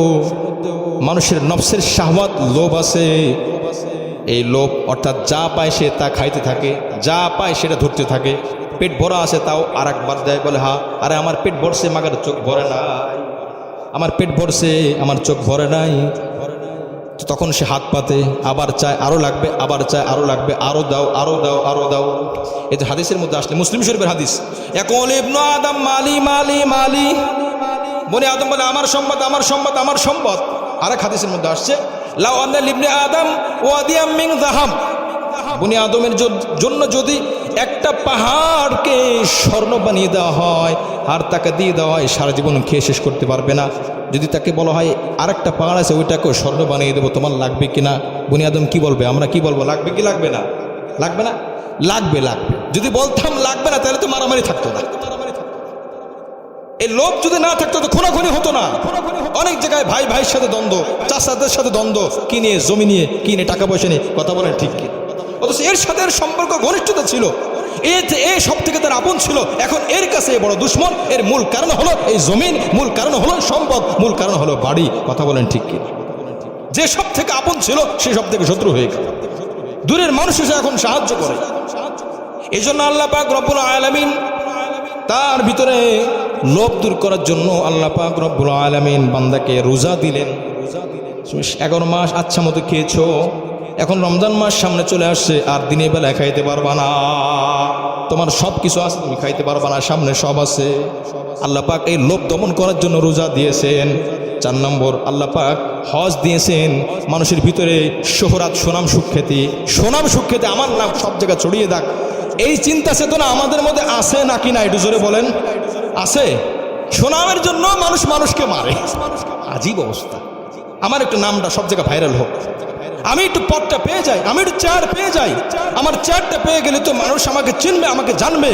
Speaker 1: মানুষের নফসের শাহওয়াত, লোভ আছে। এই লোভ অর্থাৎ যা পায় সে তা খাইতে থাকে, যা পায় সেটা ধরতে থাকে। পেট ভরা আছে তাও আর একবার দেয়, বলে হ্যাঁ আরে আমার পেট ভরছে মাগার চোখ ভরে নাই, আমার পেট ভরছে আমার চোখ ভরে নাই। তখন সে হাত পাতে, আবার চায় আরও লাগবে, আবার চায় আরও লাগবে, আরও দাও আরও দাও আরও দাও। এই যে হাদিসের মধ্যে আসলে মুসলিম শরীফের হাদিস, ইয়াকুল ইবনু আদম মালি মালি মালি, বনি আদম বলে আমার সম্পদ আমার সম্পদ আমার সম্পদ। আরেক হাদিসের মধ্যে আসছে লাউ আন্না লিবনি আদম ওয়াদিয়াম মিন যাহাব, বনি আদমের জন্য যদি একটা পাহাড়কে স্বর্ণ বানিয়ে দেওয়া হয় আর তাকে দিয়ে দেওয়া হয়, সারা জীবন খেয়ে শেষ করতে পারবে না। যদি তাকে বলা হয় আরেকটা পাহাড় আছে ওইটাকেও স্বর্ণ বানিয়ে দেবো, তোমার লাগবে কিনা? বনি আদম কি বলবে? আমরা কি বলবো? লাগবে কি লাগবে না? লাগবে না? লাগবে লাগবে। যদি বলতাম লাগবে না তাহলে তো মারামারি থাকতো না। এই লোভ যদি না থাকতো তো খুনাখুনি হতো না। অনেক জায়গায় ভাই ভাইয়ের সাথে দ্বন্দ্ব, চাচাদের সাথে দ্বন্দ্ব, কি নিয়ে? জমি নিয়ে, কি নিয়ে? টাকা পয়সা নিয়ে। কথা বলেন ঠিক কি? অথচ এর সাথে এর সম্পর্ক ঘনিষ্ঠতা ছিল, এ সব থেকে তার আপন ছিল। এখন এর কাছে বড় দুশ্মন। এর মূল কারণ হলো এই জমিন, মূল কারণ হলো সম্পদ, মূল কারণ হলো বাড়ি। কথা বলেন ঠিক কি? যে সব থেকে আপন ছিল সে সব থেকে শত্রু হয়ে গেল। দূরের মানুষ এসে এখন সাহায্য করে। এই জন্য আল্লাহ পাক রব্বুল আলামিন তার ভিতরে লোভ দূর করার জন্য আল্লাহ পাক রব্বুল আলামিন বান্দাকে রোজা দিলেন। 11 মাস আচ্ছা মতো খেয়েছো, এখন রমজান মাস সামনে চলে আসছে, আর দিনের বেলা খাইতে পারবা না, তোমার সব কিছু আছে তুমি খাইতে পারবা না, সামনে সব আছে। আল্লাহ পাক এই লোভ দমন করার জন্য রোজা দিয়েছেন। 4 নম্বর আল্লাহ পাক হজ দিয়েছেন। মানুষের ভিতরে শোহরাত, সুনাম সুখ্যাতি, সুনাম সুখ্যাতি আমার নাম সব জায়গায় ছড়িয়ে দাক, এই চিন্তা চেতনা আমাদের মধ্যে আছে নাকি না? একটু জোরে বলেন, আছে? সুনামের জন্য মানুষ মানুষকে মারে, আজীব অবস্থা। আমার একটু নামটা সব জায়গায় ভাইরাল হোক, আমি একটু পদটা পেয়ে যাই, আমি একটু চেয়ার পেয়ে যাই। আমার চেয়ারটা পেয়ে গেলে তো মানুষ আমাকে চিনবে, আমাকে জানবে।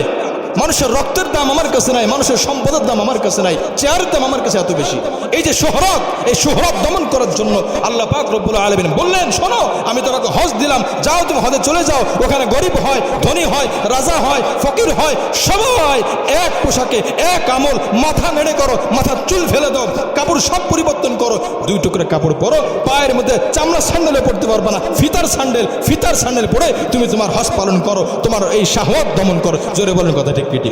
Speaker 1: মানুষের রক্তের দাম আমার কাছে নাই, মানুষের সম্পদের দাম আমার কাছে নাই, চেয়ারের দাম আমার কাছে এত বেশি। এই যে শোহরত, এই শোহরত দমন করার জন্য আল্লাহ পাক রব্বুল আলামিন বললেন, শোনো আমি তোমাকে হজ দিলাম, যাও তুমি হজে চলে যাও। ওখানে গরিব হয়, ধনী হয়, রাজা হয়, ফকির হয়, সবাই এক পোশাকে, এক আমল, মাথা নেড়ে করো, মাথার চুল ফেলে দাও, কাপড় সব পরিবর্তন করো, 2 টুকরা কাপড় পরো, পায়ের মধ্যে চামড়া স্যান্ডেলে পড়তে পারবে না, ফিতার স্যান্ডেল পরে তুমি তোমার হজ পালন করো, তোমার এই শাহওয়াত দমন করো। জোরে বলেন কথা ঠিক কি?